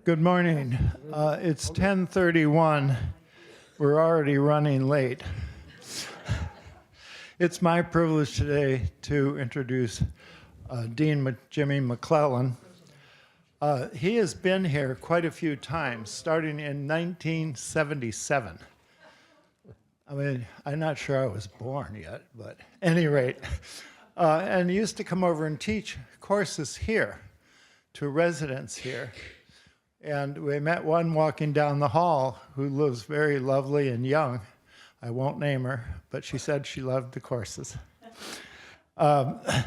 Good morning. It's 10:31. We're already running late. It's my privilege today to introduce Dean Jimmy McClellan. He has been here quite a few times, starting in 1977. I mean, I'm not sure I was born yet, but at any rate. And he used to come over and teach courses here to residents here. And we met one walking down the hall who lives very lovely and young. I won't name her, but she said she loved the courses. At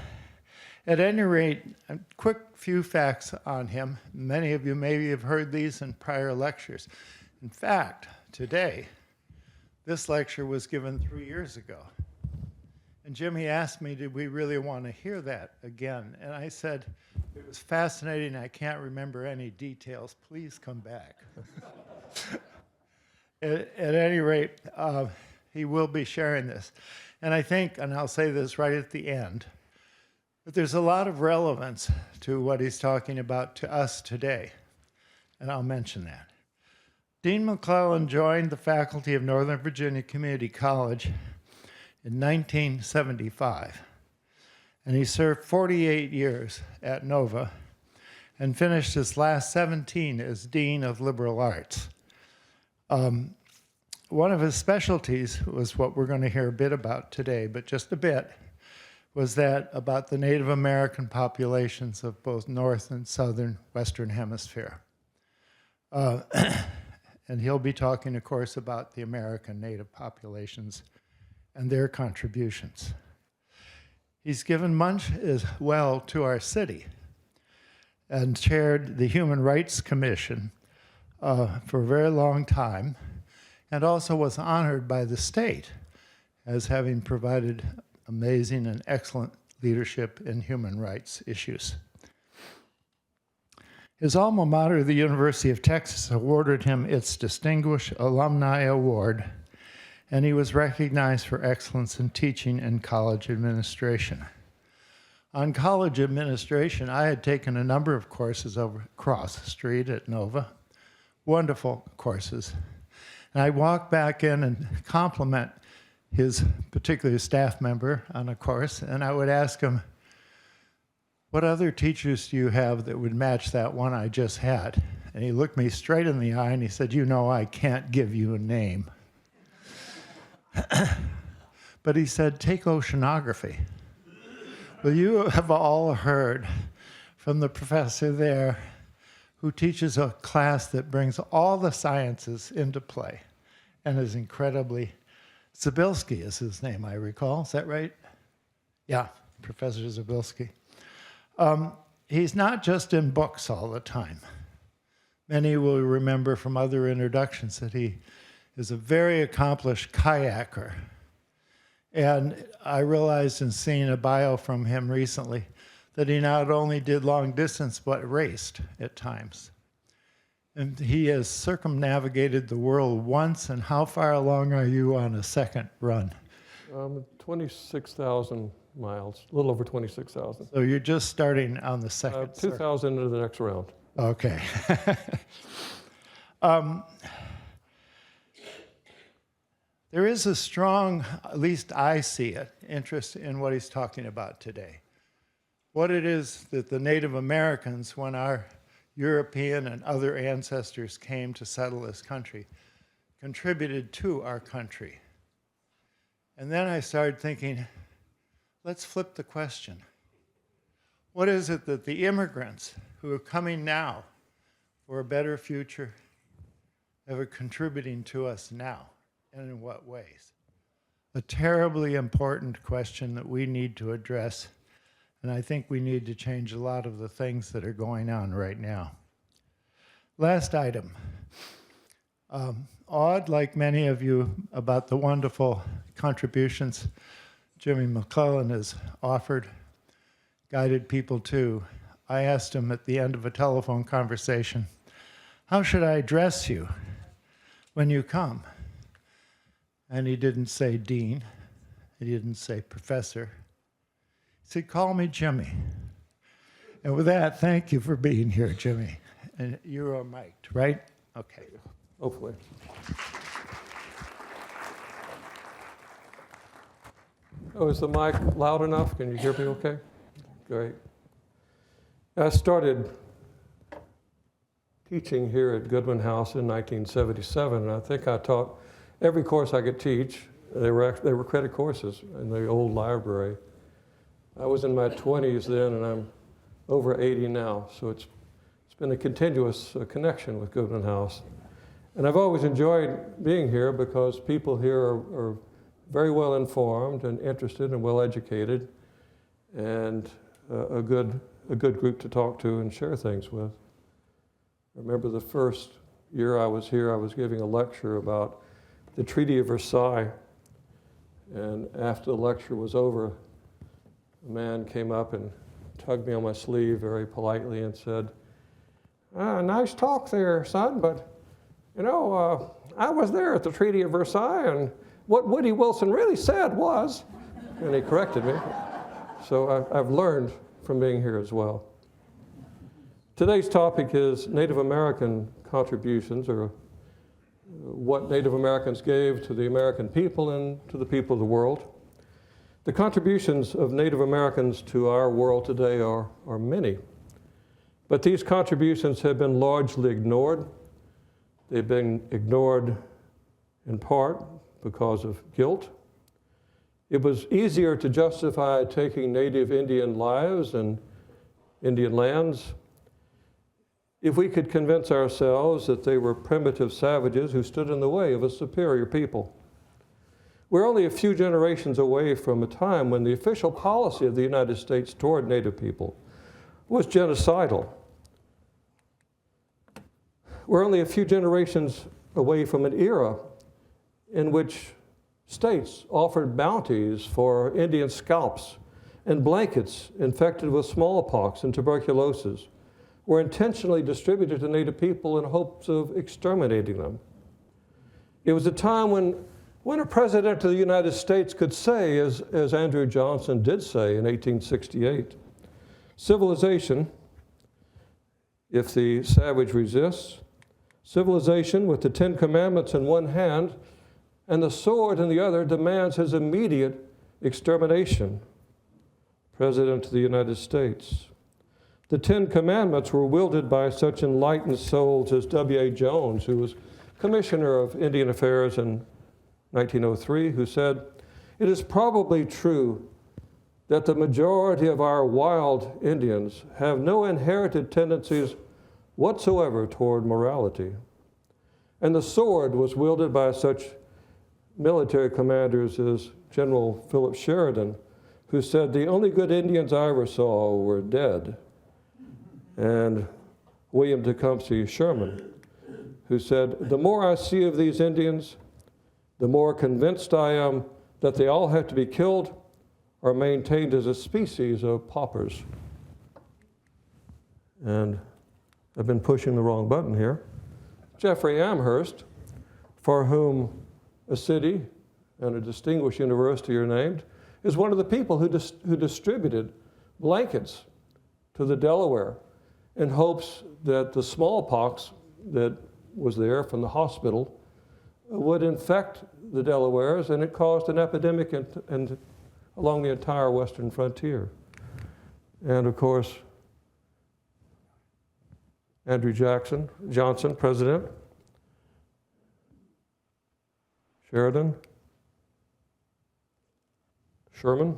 any rate, a quick few facts on him. Many of you maybe have heard these in prior lectures. In fact, today, this lecture was given 3 years ago. And Jimmy asked me, did we really want to hear that again? And I said, it was fascinating. I can't remember any details. Please come back. At any rate, he will be sharing this. And I think, and I'll say this right at the end, that there's a lot of relevance to what he's talking about to us today. And I'll mention that. Dean McClellan joined the faculty of Northern Virginia Community College in 1975. And he served 48 years at Nova and finished his last 17 as Dean of Liberal Arts. One of his specialties was what we're going to hear a bit about today, but just a bit, was that about the Native American populations of both North and Southern Western Hemisphere. And he'll be talking, of course, about the American Native populations and their contributions. He's given much as well to our city and chaired the Human Rights Commission for a very long time, and also was honored by the state as having provided amazing and excellent leadership in human rights issues. His alma mater, the University of Texas, awarded him its Distinguished Alumni Award, and he was recognized for excellence in teaching and college administration. On college administration, I had taken a number of courses over across the street at Nova, wonderful courses. And I walked back in and compliment his particular staff member on a course, and I would ask him, what other teachers do you have that would match that one I just had? And he looked me straight in the eye and he said, you know, I can't give you a name. But he said, take oceanography. Well, you have all heard from the professor there who teaches a class that brings all the sciences into play and is incredibly, Zabilski is his name, I recall. Is that right? Yeah, Professor Zabilski. He's not just in books all the time. Many will remember from other introductions that he is a very accomplished kayaker. And I realized in seeing a bio from him recently that he not only did long distance, but raced at times. And he has circumnavigated the world once, and how far along are you on a second run? 26,000 miles, a little over 26,000. So you're just starting on the second 2,000 into the next round. Okay. There is a strong, at least I see it, interest in what he's talking about today. What it is that the Native Americans, when our European and other ancestors came to settle this country, contributed to our country. And then I started thinking, let's flip the question. What is it that the immigrants who are coming now for a better future are contributing to us now, and in what ways? A terribly important question that we need to address, and I think we need to change a lot of the things that are going on right now. Last item. Awed, like many of you, about the wonderful contributions Jimmy McClellan has offered, guided people to. I asked him at the end of a telephone conversation, how should I address you when you come? And he didn't say dean. He didn't say professor. He said, call me Jimmy. And with that, thank you for being here, Jimmy. And you are mic'd, right? Okay. Hopefully. Oh, is the mic loud enough? Can you hear me okay? Great. I started teaching here at Goodwin House in 1977, and I think I taught every course I could teach. They were credit courses in the old library. I was in my 20s then, and I'm over 80 now, so it's been a continuous connection with Goodwin House. And I've always enjoyed being here because people here are very well informed and interested and well educated, and a good group to talk to and share things with. I remember the first year I was here, I was giving a lecture about the Treaty of Versailles. And after the lecture was over, a man came up and tugged me on my sleeve very politely and said, nice talk there, son, but you know, I was there at the Treaty of Versailles, and what Woody Wilson really said was, and he corrected me. So I've learned from being here as well. Today's topic is Native American contributions, or what Native Americans gave to the American people and to the people of the world. The contributions of Native Americans to our world today are many, but these contributions have been largely ignored. They've been ignored in part because of guilt. It was easier to justify taking native Indian lives and Indian lands if we could convince ourselves that they were primitive savages who stood in the way of a superior people. We're only a few generations away from a time when the official policy of the United States toward Native people was genocidal. We're only a few generations away from an era in which states offered bounties for Indian scalps, and blankets infected with smallpox and tuberculosis were intentionally distributed to Native people in hopes of exterminating them. It was a time when a president of the United States could say, as Andrew Johnson did say in 1868, civilization, if the savage resists, civilization with the Ten Commandments in one hand and the sword in the other demands his immediate extermination. President of the United States. The Ten Commandments were wielded by such enlightened souls as W.A. Jones, who was Commissioner of Indian Affairs in 1903, who said, "It is probably true that the majority of our wild Indians have no inherited tendencies whatsoever toward morality." And the sword was wielded by such military commanders as General Philip Sheridan, who said, "The only good Indians I ever saw were dead." And William Tecumseh Sherman, who said, "The more I see of these Indians, the more convinced I am that they all have to be killed or maintained as a species of paupers." And I've been pushing the wrong button here. Jeffrey Amherst, for whom a city and a distinguished university are named, is one of the people who distributed blankets to the Delaware in hopes that the smallpox that was there from the hospital would infect the Delawares, and it caused an epidemic along the entire western frontier. And of course, Andrew Johnson, President, Sheridan, Sherman,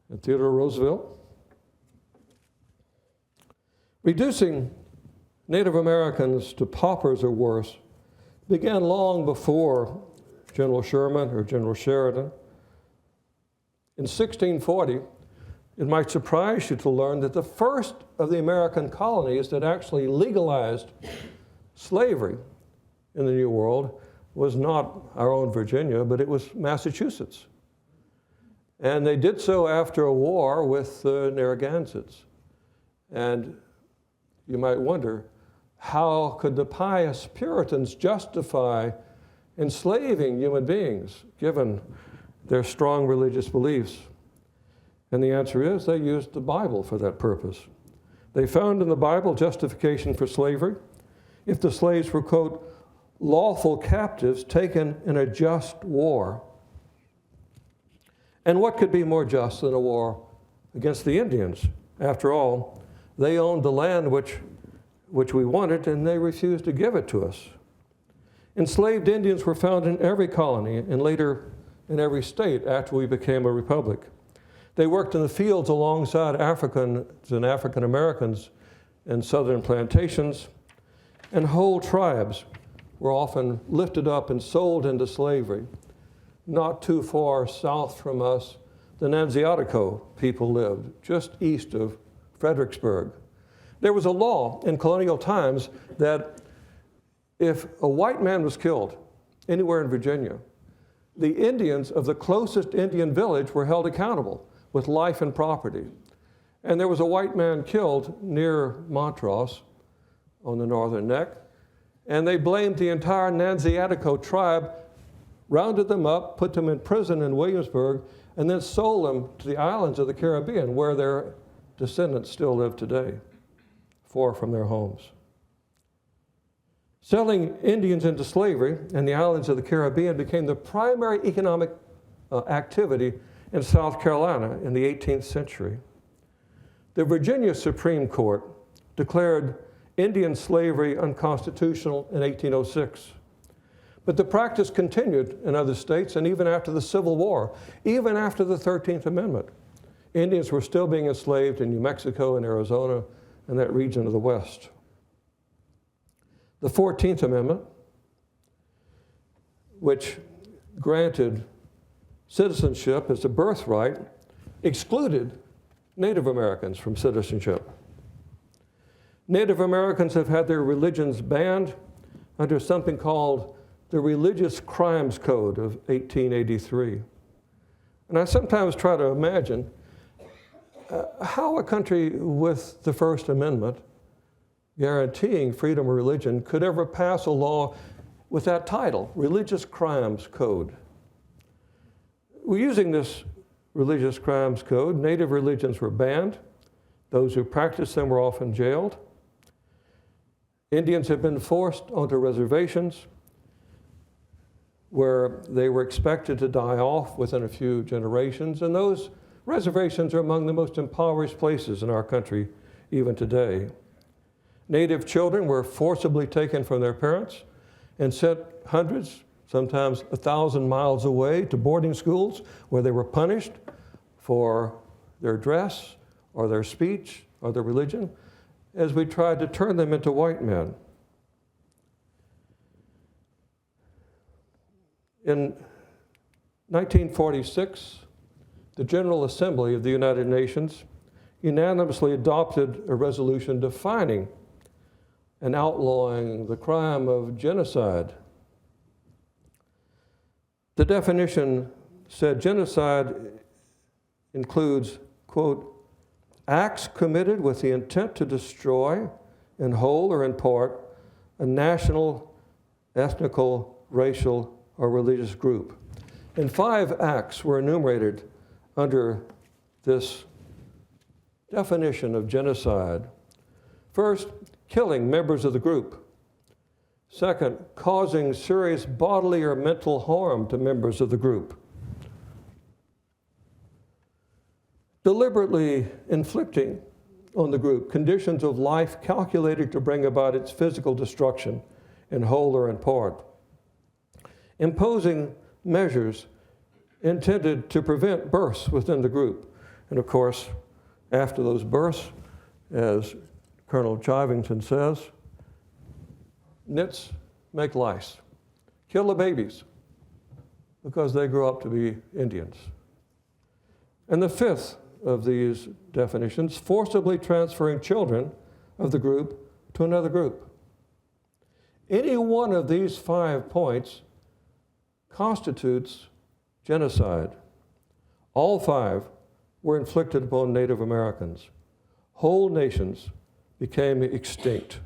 and Theodore Roosevelt. Reducing Native Americans to paupers or worse began long before General Sherman or General Sheridan. In 1640, it might surprise you to learn that the first of the American colonies that actually legalized slavery in the New World was not our own Virginia, but it was Massachusetts. And they did so after a war with the Narragansetts. And you might wonder, how could the pious Puritans justify enslaving human beings, given their strong religious beliefs? And the answer is they used the Bible for that purpose. They found in the Bible justification for slavery if the slaves were, quote, lawful captives taken in a just war. And what could be more just than a war against the Indians? After all, they owned the land which we wanted, and they refused to give it to us. Enslaved Indians were found in every colony and later in every state after we became a republic. They worked in the fields alongside Africans and African Americans in southern plantations, and whole tribes were often lifted up and sold into slavery. Not too far south from us, the Nanziatico people lived, just east of Fredericksburg. There was a law in colonial times that if a white man was killed anywhere in Virginia, the Indians of the closest Indian village were held accountable with life and property. And there was a white man killed near Montrose on the northern neck, and they blamed the entire Nanziatico tribe, rounded them up, put them in prison in Williamsburg, and then sold them to the islands of the Caribbean, where their descendants still live today, far from their homes. Selling Indians into slavery in the islands of the Caribbean became the primary economic activity in South Carolina in the 18th century. The Virginia Supreme Court declared Indian slavery unconstitutional in 1806. But the practice continued in other states, and even after the Civil War, even after the 13th Amendment, Indians were still being enslaved in New Mexico and Arizona and that region of the West. The 14th Amendment, which granted citizenship as a birthright, excluded Native Americans from citizenship. Native Americans have had their religions banned under something called the Religious Crimes Code of 1883. And I sometimes try to imagine how a country with the First Amendment guaranteeing freedom of religion could ever pass a law with that title, Religious Crimes Code. We're using this Religious Crimes Code. Native religions were banned. Those who practiced them were often jailed. Indians have been forced onto reservations where they were expected to die off within a few generations, and those reservations are among the most impoverished places in our country even today. Native children were forcibly taken from their parents and sent hundreds, sometimes 1,000 miles away to boarding schools where they were punished for their dress or their speech or their religion as we tried to turn them into white men. In 1946, the General Assembly of the United Nations unanimously adopted a resolution defining and outlawing the crime of genocide. The definition said genocide includes, quote, acts committed with the intent to destroy, in whole or in part, a national, ethnical, racial, or religious group. And 5 acts were enumerated under this definition of genocide. First, killing members of the group. Second, causing serious bodily or mental harm to members of the group. Deliberately inflicting on the group conditions of life calculated to bring about its physical destruction in whole or in part. Imposing measures intended to prevent births within the group. And of course, after those births, as Colonel Chivington says, nits make lice. Kill the babies because they grow up to be Indians. And the 5th of these definitions, forcibly transferring children of the group to another group. Any one of these 5 points constitutes genocide. All 5 were inflicted upon Native Americans. Whole nations became extinct.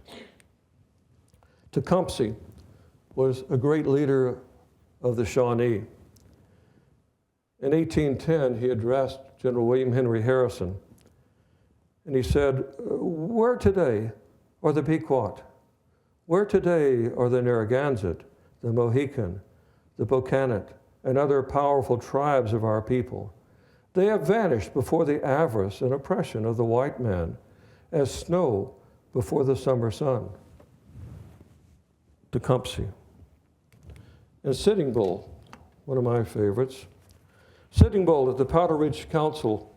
Tecumseh was a great leader of the Shawnee. In 1810, he addressed General William Henry Harrison, And he said, "Where today are the Pequot? Where today are the Narragansett, the Mohican, the Bocannet, and other powerful tribes of our people? They have vanished before the avarice and oppression of the white man, as snow before the summer sun." Tecumseh. And Sitting Bull, one of my favorites. Sitting Bull at the Powder Ridge Council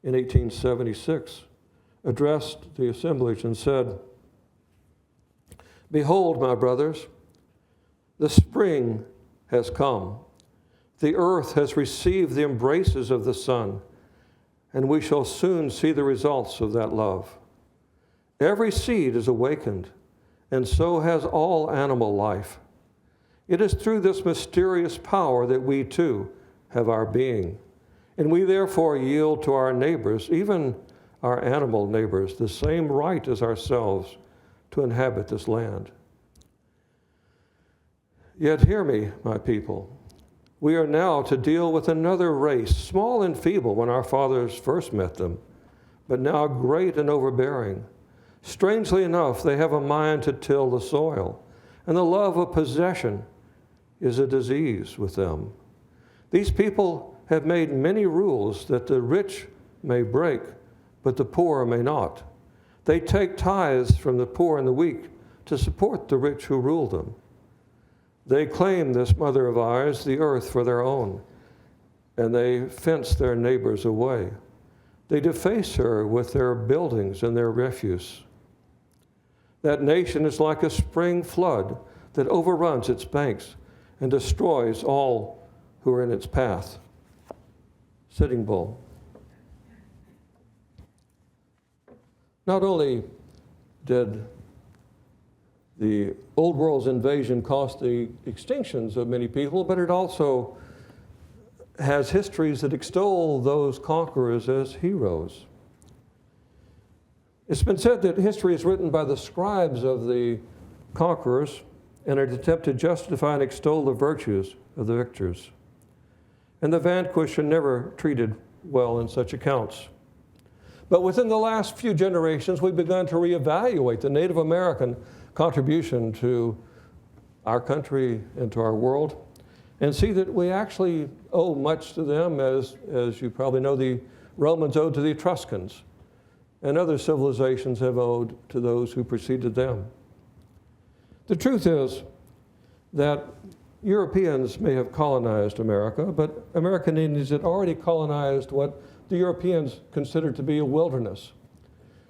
in 1876 addressed the assemblage and said, "Behold, my brothers, the spring has come. The earth has received the embraces of the sun, and we shall soon see the results of that love. Every seed is awakened, and so has all animal life. It is through this mysterious power that we too have our being, and we therefore yield to our neighbors, even our animal neighbors, the same right as ourselves to inhabit this land. Yet hear me, my people. We are now to deal with another race, small and feeble when our fathers first met them, but now great and overbearing. Strangely enough, they have a mind to till the soil, and the love of possession is a disease with them. These people have made many rules that the rich may break, but the poor may not. They take tithes from the poor and the weak to support the rich who rule them. They claim this mother of ours, the earth, for their own, and they fence their neighbors away. They deface her with their buildings and their refuse. That nation is like a spring flood that overruns its banks and destroys all who are in its path." Sitting Bull. Not only did the Old World's invasion cost the extinctions of many people, but it also has histories that extol those conquerors as heroes. It's been said that history is written by the scribes of the conquerors and an attempt to justify and extol the virtues of the victors. And the vanquished are never treated well in such accounts. But within the last few generations, we've begun to reevaluate the Native American contribution to our country and to our world, and see that we actually owe much to them, as you probably know, the Romans owed to the Etruscans, and other civilizations have owed to those who preceded them. The truth is that Europeans may have colonized America, but American Indians had already colonized what the Europeans considered to be a wilderness.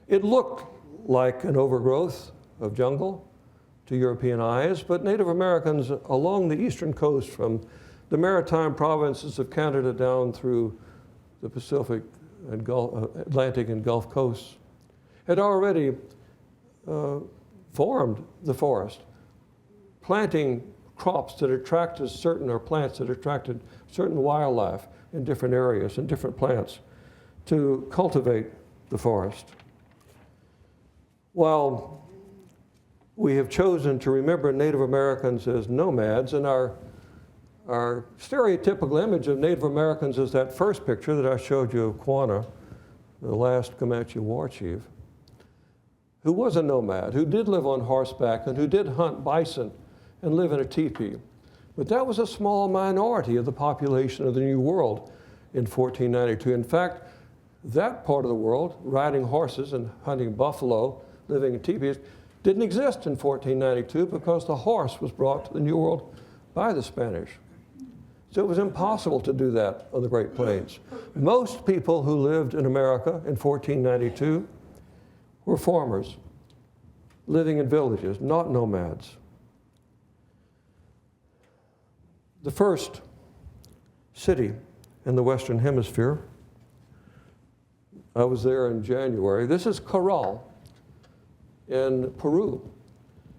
It looked like an overgrowth of jungle to European eyes, but Native Americans along the eastern coast, from the maritime provinces of Canada down through the Pacific and Atlantic and Gulf coasts, had already formed the forest, planting crops that attracted certain, or plants that attracted certain wildlife in different areas and different plants to cultivate the forest. While we have chosen to remember Native Americans as nomads, and our stereotypical image of Native Americans is that first picture that I showed you of Quanah, the last Comanche war chief, who was a nomad, who did live on horseback and who did hunt bison and live in a teepee. But that was a small minority of the population of the New World in 1492. In fact, that part of the world, riding horses and hunting buffalo, living in teepees, didn't exist in 1492 because the horse was brought to the New World by the Spanish. So it was impossible to do that on the Great Plains. Most people who lived in America in 1492 were farmers, living in villages, not nomads. The first city in the Western Hemisphere, I was there in January. This is Caral in Peru,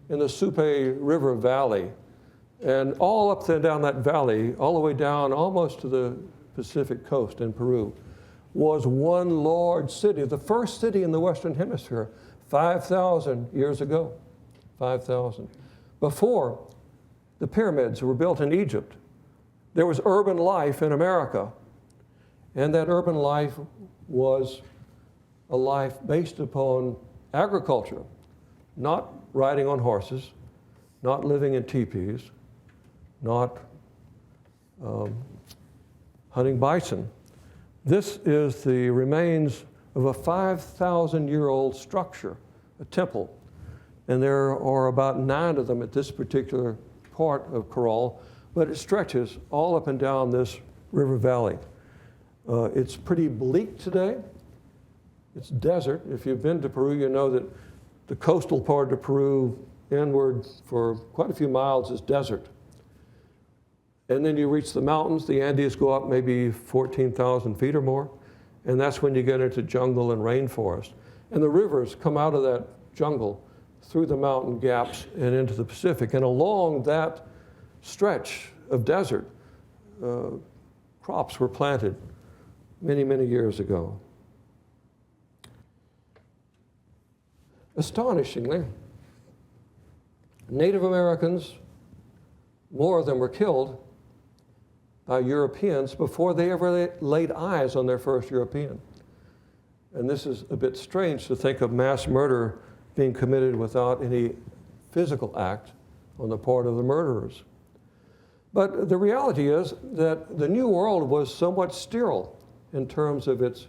in the Supe River Valley. And all up and down that valley, all the way down almost to the Pacific coast in Peru, was one large city, the first city in the Western Hemisphere, 5,000 years ago, 5,000. Before the pyramids were built in Egypt, there was urban life in America. And that urban life was a life based upon agriculture, not riding on horses, not living in teepees, not hunting bison. This is the remains of a 5,000-year-old structure, a temple. And there are about 9 of them at this particular part of Caral, but it stretches all up and down this river valley. It's pretty bleak today. It's desert. If you've been to Peru, you know that the coastal part of Peru inward for quite a few miles is desert. And then you reach the mountains. The Andes go up maybe 14,000 feet or more. And that's when you get into jungle and rainforest. And the rivers come out of that jungle through the mountain gaps and into the Pacific. And along that stretch of desert, crops were planted many, many years ago. Astonishingly, Native Americans, more of them were killed by Europeans before they ever laid eyes on their first European. And this is a bit strange to think of mass murder being committed without any physical act on the part of the murderers. But the reality is that the New World was somewhat sterile in terms of its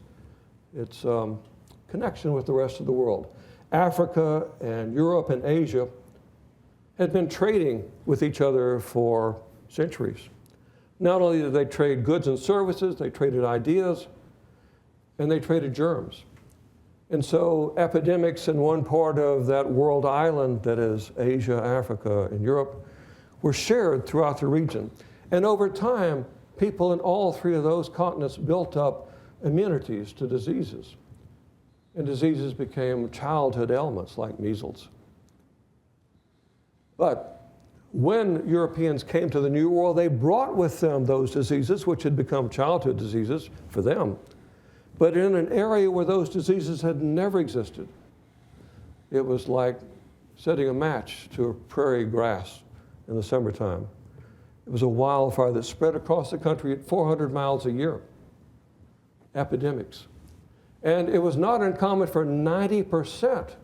connection with the rest of the world. Africa and Europe and Asia had been trading with each other for centuries. Not only did they trade goods and services, they traded ideas, and they traded germs. And so epidemics in one part of that world island, that is Asia, Africa, and Europe, were shared throughout the region. And over time, people in all 3 of those continents built up immunities to diseases. And diseases became childhood ailments like measles. But when Europeans came to the New World, they brought with them those diseases, which had become childhood diseases for them, but in an area where those diseases had never existed. It was like setting a match to a prairie grass in the summertime. It was a wildfire that spread across the country at 400 miles a year. Epidemics. And it was not uncommon for 90%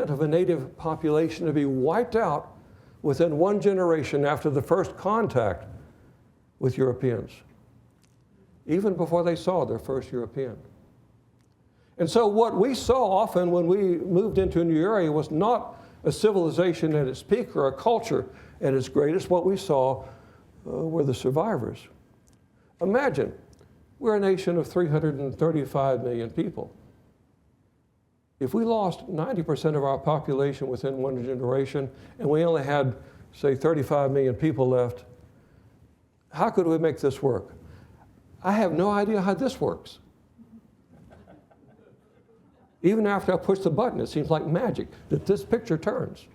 of a native population to be wiped out within 1 generation after the first contact with Europeans, even before they saw their first European. And so what we saw often when we moved into a new area was not a civilization at its peak or a culture at its greatest. What we saw were the survivors. Imagine, we're a nation of 335 million people. If we lost 90% of our population within 1 generation, and we only had, say, 35 million people left, how could we make this work? I have no idea how this works. Even after I push the button, it seems like magic that this picture turns.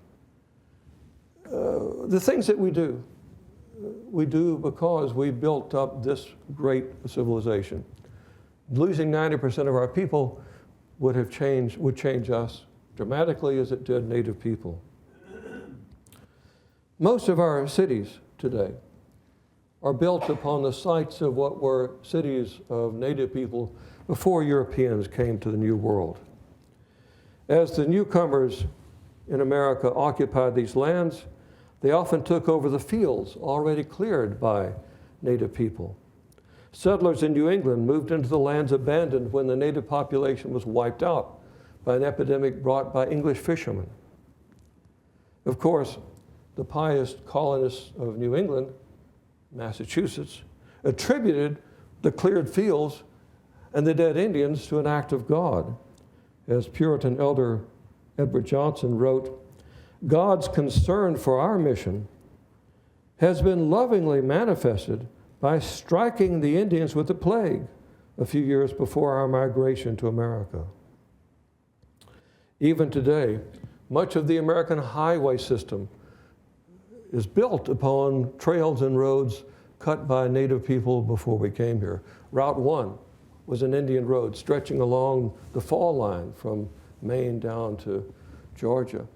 The things that we do because we built up this great civilization. Losing 90% of our people would change us dramatically as it did native people. Most of our cities today are built upon the sites of what were cities of native people before Europeans came to the New World. As the newcomers in America occupied these lands, they often took over the fields already cleared by native people. Settlers in New England moved into the lands abandoned when the native population was wiped out by an epidemic brought by English fishermen. Of course, the pious colonists of New England, Massachusetts, attributed the cleared fields and the dead Indians to an act of God. As Puritan elder Edward Johnson wrote, "God's concern for our mission has been lovingly manifested by striking the Indians with the plague a few years before our migration to America." Even today, much of the American highway system is built upon trails and roads cut by native people before we came here. Route 1 was an Indian road stretching along the fall line from Maine down to Georgia.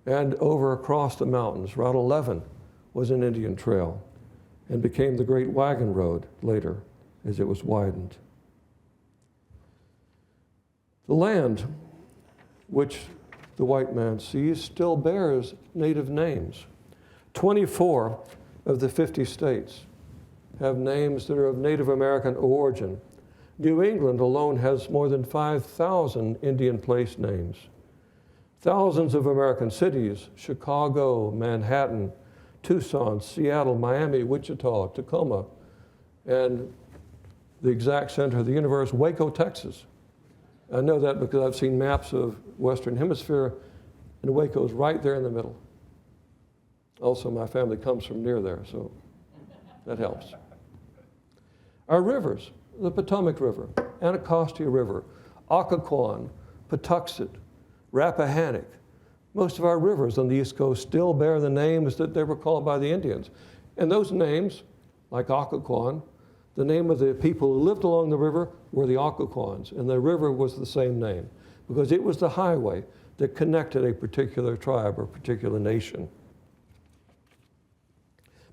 And over across the mountains, Route 11 was an Indian trail and became the Great Wagon Road later as it was widened. The land which the white man sees still bears native names. 24 of the 50 states have names that are of Native American origin. New England alone has more than 5,000 Indian place names. Thousands of American cities, Chicago, Manhattan, Tucson, Seattle, Miami, Wichita, Tacoma, and the exact center of the universe, Waco, Texas. I know that because I've seen maps of Western Hemisphere, and Waco's right there in the middle. Also, my family comes from near there, so that helps. Our rivers, the Potomac River, Anacostia River, Occoquan, Patuxent, Rappahannock. Most of our rivers on the East Coast still bear the names that they were called by the Indians. And those names, like Occoquan, the name of the people who lived along the river were the Occoquans, and the river was the same name because it was the highway that connected a particular tribe or particular nation.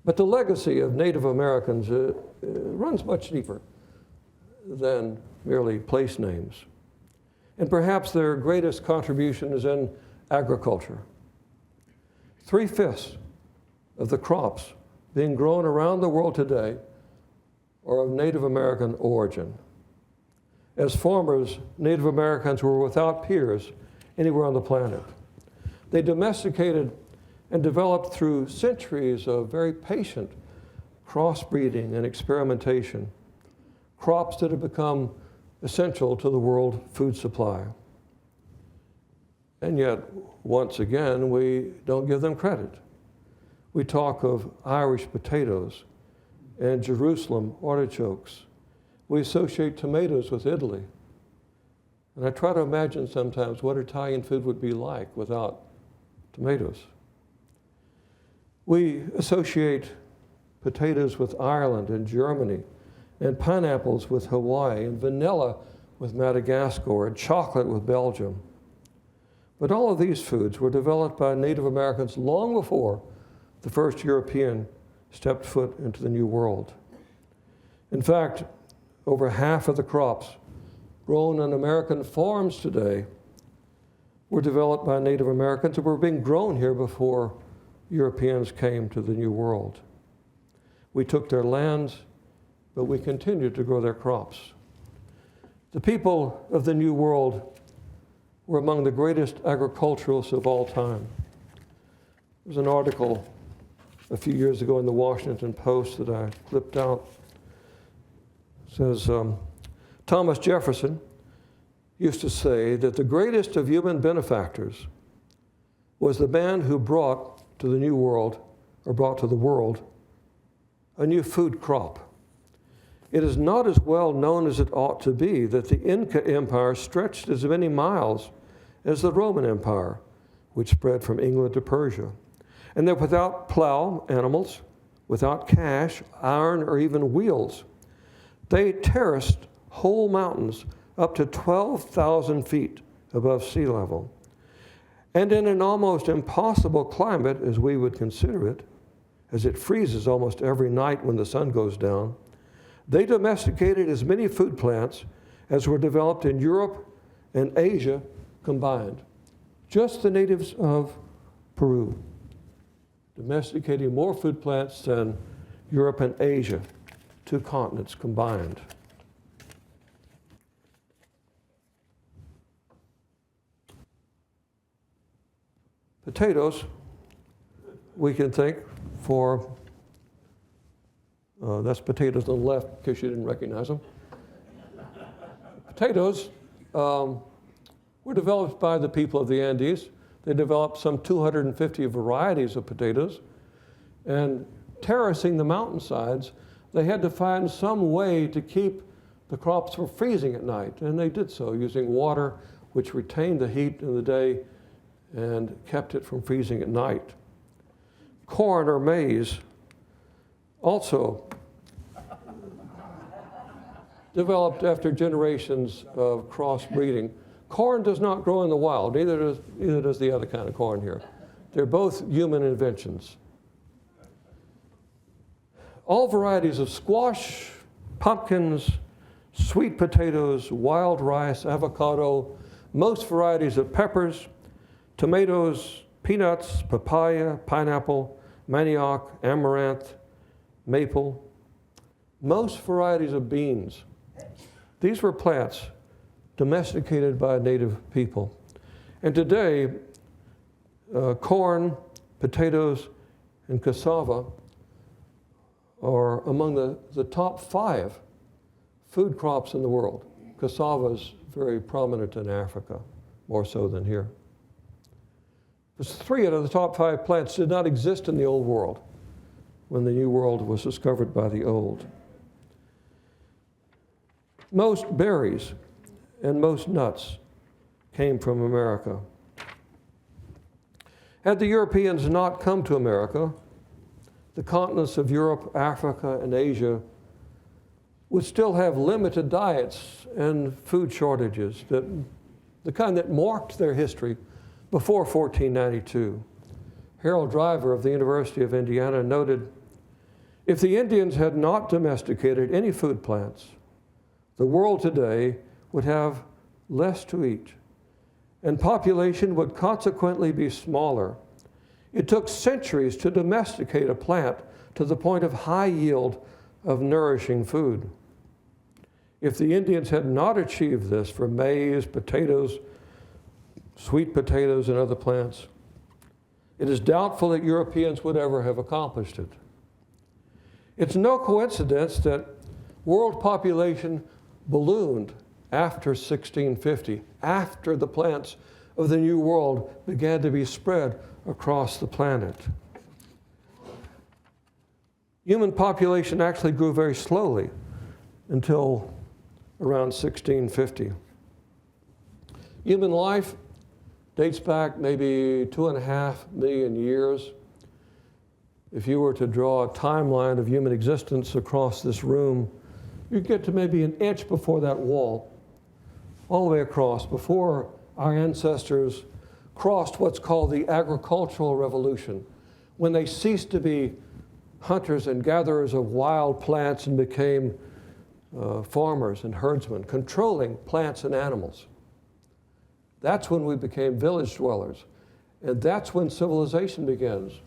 But the legacy of Native Americans runs much deeper than merely place names. And perhaps their greatest contribution is in agriculture. 3/5 of the crops being grown around the world today are of Native American origin. As farmers, Native Americans were without peers anywhere on the planet. They domesticated and developed through centuries of very patient crossbreeding and experimentation, crops that have become essential to the world food supply. And yet, once again, we don't give them credit. We talk of Irish potatoes and Jerusalem artichokes. We associate tomatoes with Italy. And I try to imagine sometimes what Italian food would be like without tomatoes. We associate potatoes with Ireland and Germany, and pineapples with Hawaii, and vanilla with Madagascar, and chocolate with Belgium. But all of these foods were developed by Native Americans long before the first European stepped foot into the New World. In fact, over half of the crops grown on American farms today were developed by Native Americans and were being grown here before Europeans came to the New World. We took their lands, but we continued to grow their crops. The people of the New World were among the greatest agriculturalists of all time. There was an article a few years ago in the Washington Post that I clipped out. It says, Thomas Jefferson used to say that the greatest of human benefactors was the man who brought to the New World, or brought to the world, a new food crop. It is not as well known as it ought to be that the Inca Empire stretched as many miles as the Roman Empire, which spread from England to Persia, and that without plow animals, without cash, iron, or even wheels, they terraced whole mountains up to 12,000 feet above sea level. And in an almost impossible climate, as we would consider it, as it freezes almost every night when the sun goes down, they domesticated as many food plants as were developed in Europe and Asia combined. Just the natives of Peru domesticating more food plants than Europe and Asia, two continents combined. Potatoes, we can think for, that's potatoes on the left, in case you didn't recognize them. Potatoes were developed by the people of the Andes. They developed some 250 varieties of potatoes. And terracing the mountainsides, they had to find some way to keep the crops from freezing at night. And they did so using water, which retained the heat in the day and kept it from freezing at night. Corn or maize also developed after generations of crossbreeding. Corn does not grow in the wild, neither does the other kind of corn here. They're both human inventions. All varieties of squash, pumpkins, sweet potatoes, wild rice, avocado, most varieties of peppers, tomatoes, peanuts, papaya, pineapple, manioc, amaranth, maple, most varieties of beans. These were plants domesticated by native people. And today, corn, potatoes, and cassava are among the top 5 food crops in the world. Cassava is very prominent in Africa, more so than here. But 3 out of the top 5 plants did not exist in the Old World when the New World was discovered by the Old. Most berries and most nuts came from America. Had the Europeans not come to America, the continents of Europe, Africa, and Asia would still have limited diets and food shortages, the kind that marked their history before 1492. Harold Driver of the University of Indiana noted, "If the Indians had not domesticated any food plants, the world today would have less to eat, and population would consequently be smaller. It took centuries to domesticate a plant to the point of high yield of nourishing food. If the Indians had not achieved this for maize, potatoes, sweet potatoes, and other plants, it is doubtful that Europeans would ever have accomplished it." It's no coincidence that world population ballooned after 1650, after the plants of the New World began to be spread across the planet. Human population actually grew very slowly until around 1650. Human life dates back maybe 2.5 million years. If you were to draw a timeline of human existence across this room, you'd get to maybe an inch before that wall, all the way across, before our ancestors crossed what's called the agricultural revolution, when they ceased to be hunters and gatherers of wild plants and became farmers and herdsmen, controlling plants and animals. That's when we became village dwellers. And that's when civilization begins,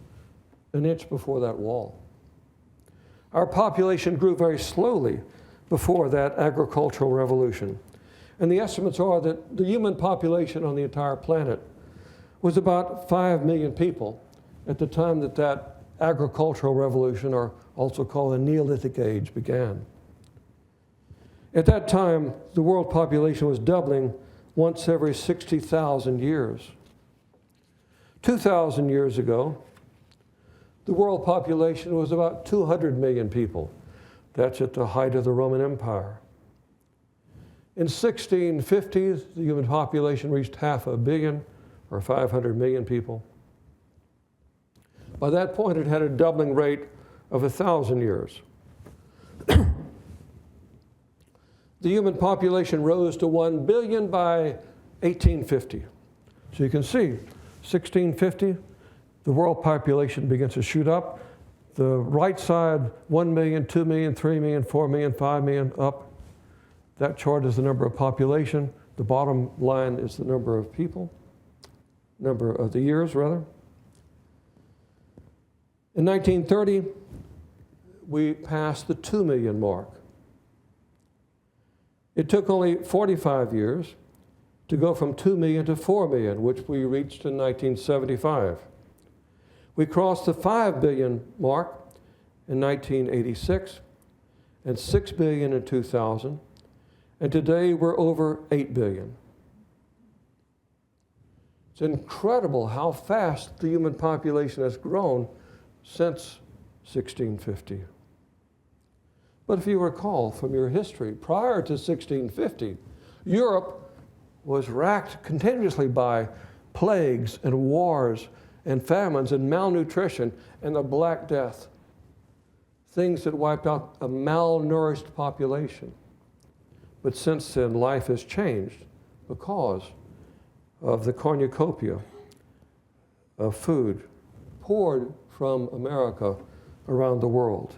an inch before that wall. Our population grew very slowly before that agricultural revolution. And the estimates are that the human population on the entire planet was about 5 million people at the time that that agricultural revolution, or also called the Neolithic Age, began. At that time, the world population was doubling once every 60,000 years. 2,000 years ago, the world population was about 200 million people. That's at the height of the Roman Empire. In 1650, the human population reached 500 million, or 500 million people. By that point, it had a doubling rate of 1,000 years. The human population rose to 1 billion by 1850. So you can see, 1650, the world population begins to shoot up. The right side, 1 million, 2 million, 3 million, 4 million, 5 million, up. That chart is the number of population. The bottom line is the number of people, number of the years, rather. In 1930, we passed the 2 million mark. It took only 45 years to go from 2 million to 4 million, which we reached in 1975. We crossed the 5 billion mark in 1986 and 6 billion in 2000, and today we're over 8 billion. It's incredible how fast the human population has grown since 1650. But if you recall from your history, prior to 1650, Europe was racked continuously by plagues and wars and famines and malnutrition and the Black Death, things that wiped out a malnourished population. But since then, life has changed because of the cornucopia of food poured from America around the world.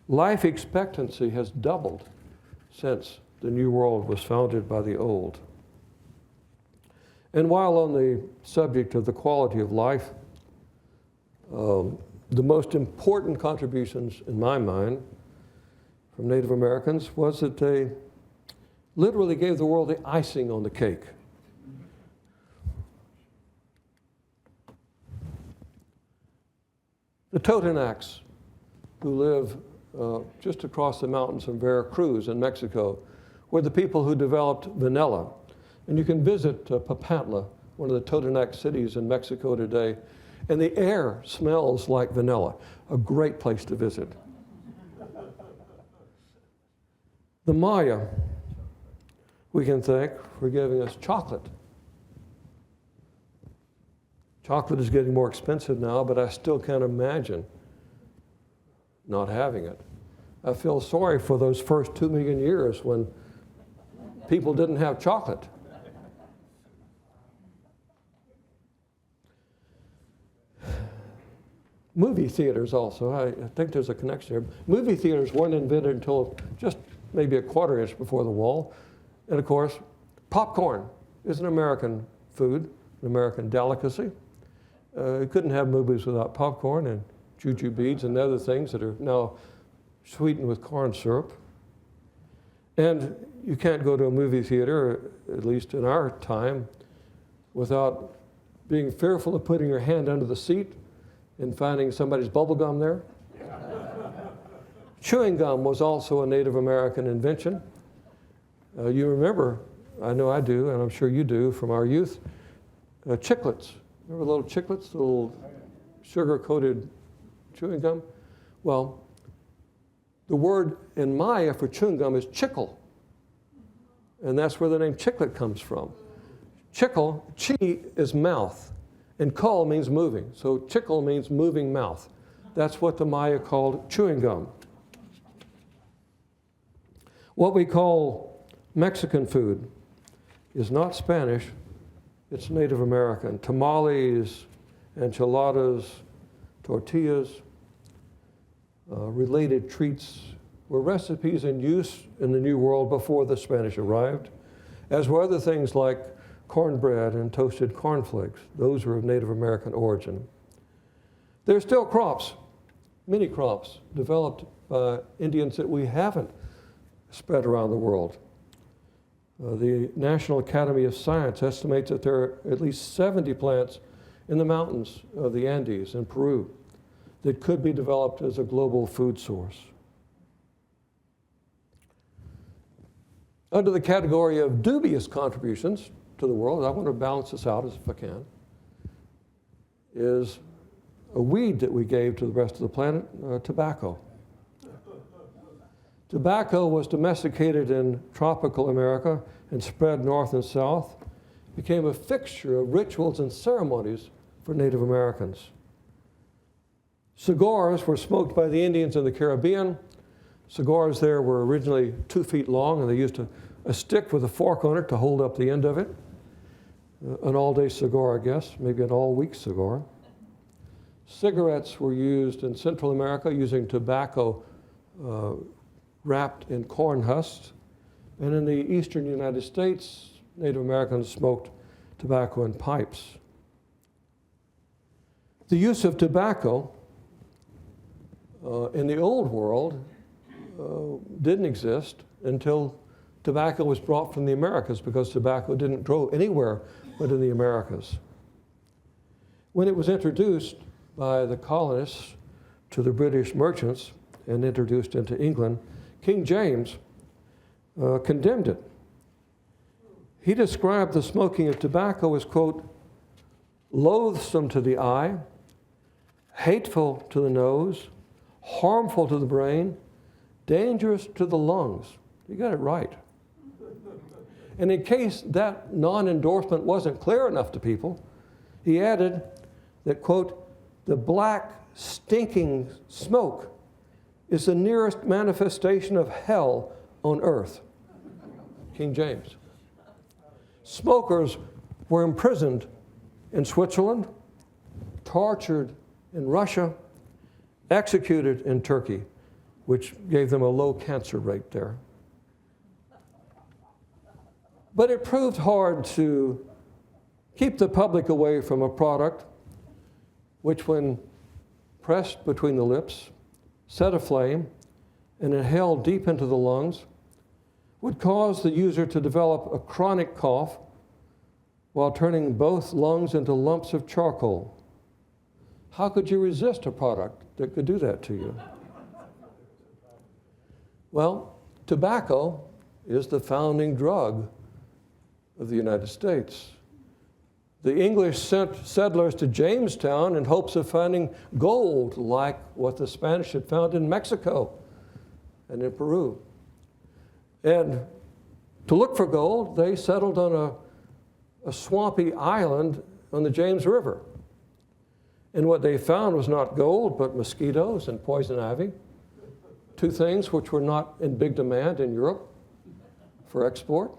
Life expectancy has doubled since the New World was founded by the Old. And while on the subject of the quality of life, the most important contributions in my mind from Native Americans was that they literally gave the world the icing on the cake. The Totonacs, who live just across the mountains from Veracruz in Mexico, were the people who developed vanilla. And you can visit Papantla, one of the Totonac cities in Mexico today, and the air smells like vanilla. A great place to visit. The Maya, we can thank for giving us chocolate. Chocolate is getting more expensive now, but I still can't imagine not having it. I feel sorry for those first 2 million years when people didn't have chocolate. Movie theaters also, I think there's a connection here. Movie theaters weren't invented until just maybe a quarter inch before the wall. And of course, popcorn is an American food, an American delicacy. You couldn't have movies without popcorn and juju beads and other things that are now sweetened with corn syrup. And you can't go to a movie theater, at least in our time, without being fearful of putting your hand under the seat and finding somebody's bubble gum there. Chewing gum was also a Native American invention. You remember, I know I do, and I'm sure you do from our youth, chiclets. Remember little chiclets, little sugar-coated chewing gum? Well, the word in Maya for chewing gum is chicle, and that's where the name chiclet comes from. Chicle, chi is mouth, and kol means moving. So chicle means moving mouth. That's what the Maya called chewing gum. What we call Mexican food is not Spanish, it's Native American. Tamales, enchiladas, tortillas, related treats were recipes in use in the New World before the Spanish arrived, as were other things like cornbread and toasted cornflakes. Those were of Native American origin. There are still crops, many crops, developed by Indians that we haven't spread around the world. The National Academy of Science estimates that there are at least 70 plants in the mountains of the Andes in Peru that could be developed as a global food source. Under the category of dubious contributions to the world, I want to balance this out as if I can, is a weed that we gave to the rest of the planet, tobacco. Tobacco was domesticated in tropical America and spread north and south, became a fixture of rituals and ceremonies for Native Americans. Cigars were smoked by the Indians in the Caribbean. Cigars there were originally 2 feet long, and they used a stick with a fork on it to hold up the end of it. An all-day cigar, I guess, maybe an all-week cigar. Cigarettes were used in Central America using tobacco wrapped in corn husks. And in the eastern United States, Native Americans smoked tobacco in pipes. The use of tobacco in the old world didn't exist until tobacco was brought from the Americas, because tobacco didn't grow anywhere but in the Americas. When it was introduced by the colonists to the British merchants and introduced into England, King James condemned it. He described the smoking of tobacco as, quote, loathsome to the eye, hateful to the nose, harmful to the brain, dangerous to the lungs. You got it right. And in case that non-endorsement wasn't clear enough to people, he added that, quote, the black, stinking smoke is the nearest manifestation of hell on earth. King James. Smokers were imprisoned in Switzerland, tortured in Russia, executed in Turkey, which gave them a low cancer rate there. But it proved hard to keep the public away from a product which, when pressed between the lips, set aflame, and inhaled deep into the lungs, would cause the user to develop a chronic cough while turning both lungs into lumps of charcoal. How could you resist a product that could do that to you? Well, tobacco is the founding drug of the United States. The English sent settlers to Jamestown in hopes of finding gold, like what the Spanish had found in Mexico and in Peru. And to look for gold, they settled on a swampy island on the James River. And what they found was not gold, but mosquitoes and poison ivy, two things which were not in big demand in Europe for export.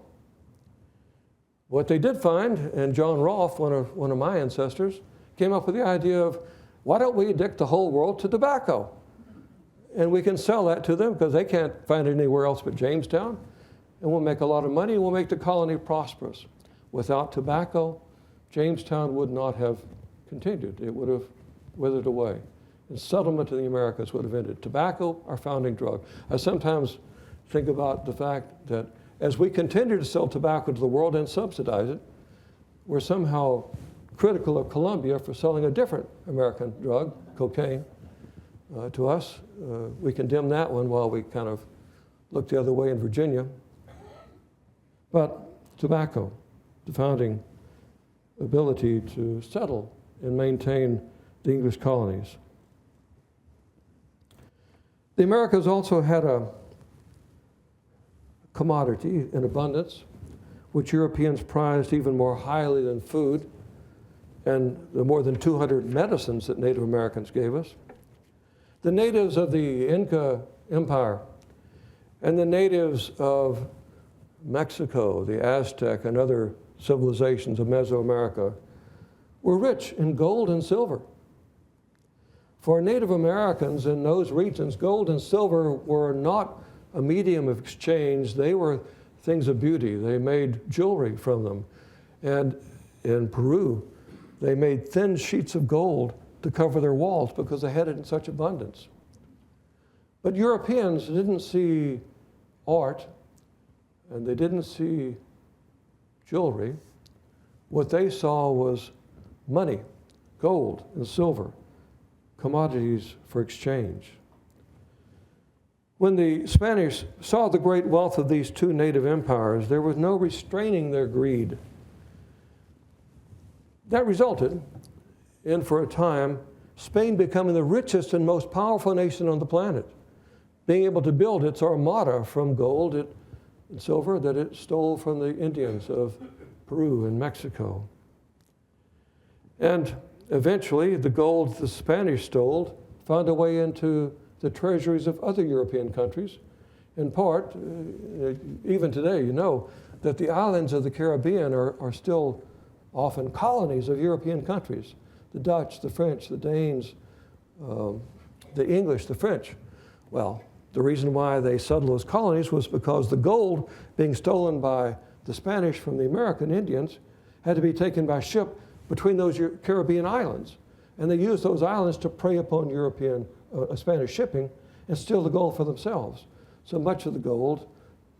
What they did find, and John Rolfe, one of my ancestors, came up with the idea of, why don't we addict the whole world to tobacco? And we can sell that to them because they can't find it anywhere else but Jamestown. And we'll make a lot of money and we'll make the colony prosperous. Without tobacco, Jamestown would not have continued. It would have withered away. And settlement in the Americas would have ended. Tobacco, our founding drug. I sometimes think about the fact that as we continue to sell tobacco to the world and subsidize it, we're somehow critical of Colombia for selling a different American drug, cocaine, to us. We condemn that one while we kind of look the other way in Virginia. But tobacco, the founding ability to settle and maintain the English colonies. The Americas also had a commodity in abundance, which Europeans prized even more highly than food and the more than 200 medicines that Native Americans gave us. The natives of the Inca Empire and the natives of Mexico, the Aztec and other civilizations of Mesoamerica were rich in gold and silver. For Native Americans in those regions, gold and silver were not a medium of exchange. They were things of beauty. They made jewelry from them. And in Peru, they made thin sheets of gold to cover their walls because they had it in such abundance. But Europeans didn't see art and they didn't see jewelry. What they saw was money, gold and silver, commodities for exchange. When the Spanish saw the great wealth of these two native empires, there was no restraining their greed. That resulted in, for a time, Spain becoming the richest and most powerful nation on the planet, being able to build its armada from gold and silver that it stole from the Indians of Peru and Mexico. And eventually, the gold the Spanish stole found a way into the treasuries of other European countries. In part, even today, you know that the islands of the Caribbean are still often colonies of European countries. The Dutch, the French, the Danes, the English, the French. Well, the reason why they settled those colonies was because the gold being stolen by the Spanish from the American Indians had to be taken by ship between those Caribbean islands. And they used those islands to prey upon Spanish shipping and steal the gold for themselves. So much of the gold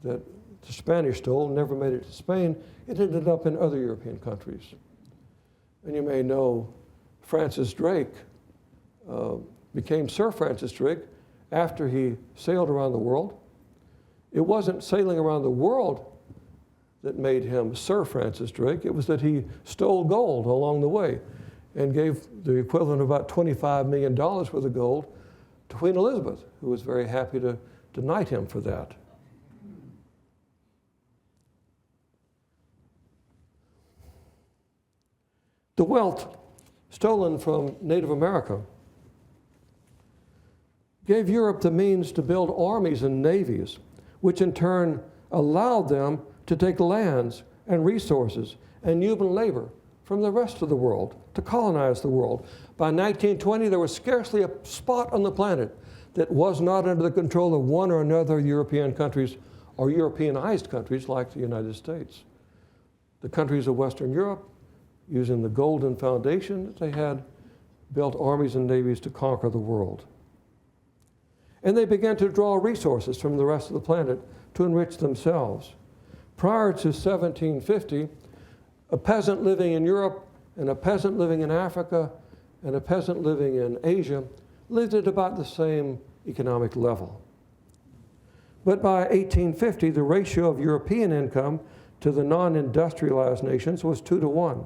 that the Spanish stole never made it to Spain. It ended up in other European countries. And you may know Francis Drake became Sir Francis Drake after he sailed around the world. It wasn't sailing around the world that made him Sir Francis Drake. It was that he stole gold along the way and gave the equivalent of about $25 million worth of gold to Queen Elizabeth, who was very happy to knight him for that. The wealth stolen from Native America gave Europe the means to build armies and navies, which in turn allowed them to take lands and resources and human labor from the rest of the world to colonize the world. By 1920, there was scarcely a spot on the planet that was not under the control of one or another European countries or Europeanized countries like the United States. The countries of Western Europe, using the golden foundation that they had, built armies and navies to conquer the world. And they began to draw resources from the rest of the planet to enrich themselves. Prior to 1750, a peasant living in Europe and a peasant living in Africa and a peasant living in Asia lived at about the same economic level. But by 1850, the ratio of European income to the non-industrialized nations was 2 to 1.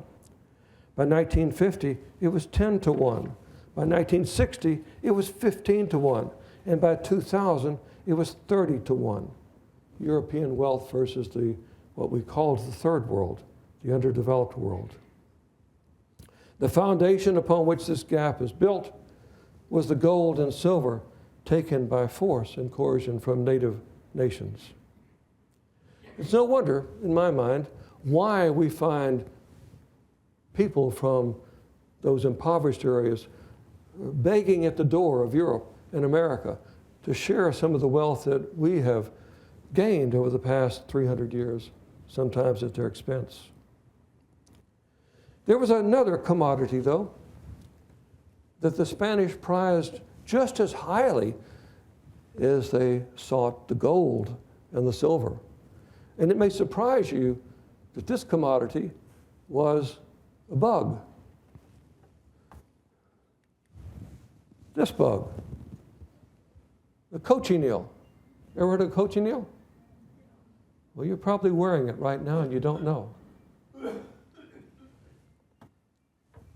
By 1950, it was 10 to 1. By 1960, it was 15 to 1. And by 2000, it was 30 to 1. European wealth versus what we called the third world, the underdeveloped world. The foundation upon which this gap is built was the gold and silver taken by force and coercion from native nations. It's no wonder, in my mind, why we find people from those impoverished areas begging at the door of Europe and America to share some of the wealth that we have gained over the past 300 years, sometimes at their expense. There was another commodity, though, that the Spanish prized just as highly as they sought the gold and the silver. And it may surprise you that this commodity was a bug. This bug, the cochineal. Ever heard of cochineal? Well, you're probably wearing it right now and you don't know.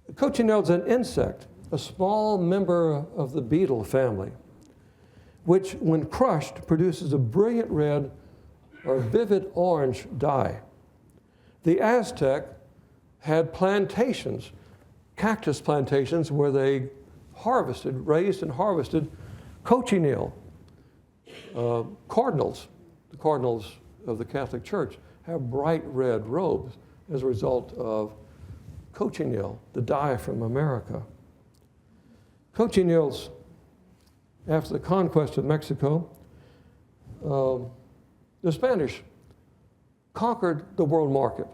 The cochineal is an insect, a small member of the beetle family, which, when crushed, produces a brilliant red or vivid orange dye. The Aztec had plantations, cactus plantations, where they raised and harvested cochineal. Cardinals, the cardinals of the Catholic Church, have bright red robes as a result of cochineal, the dye from America. Cochineals, after the conquest of Mexico, the Spanish conquered the world market.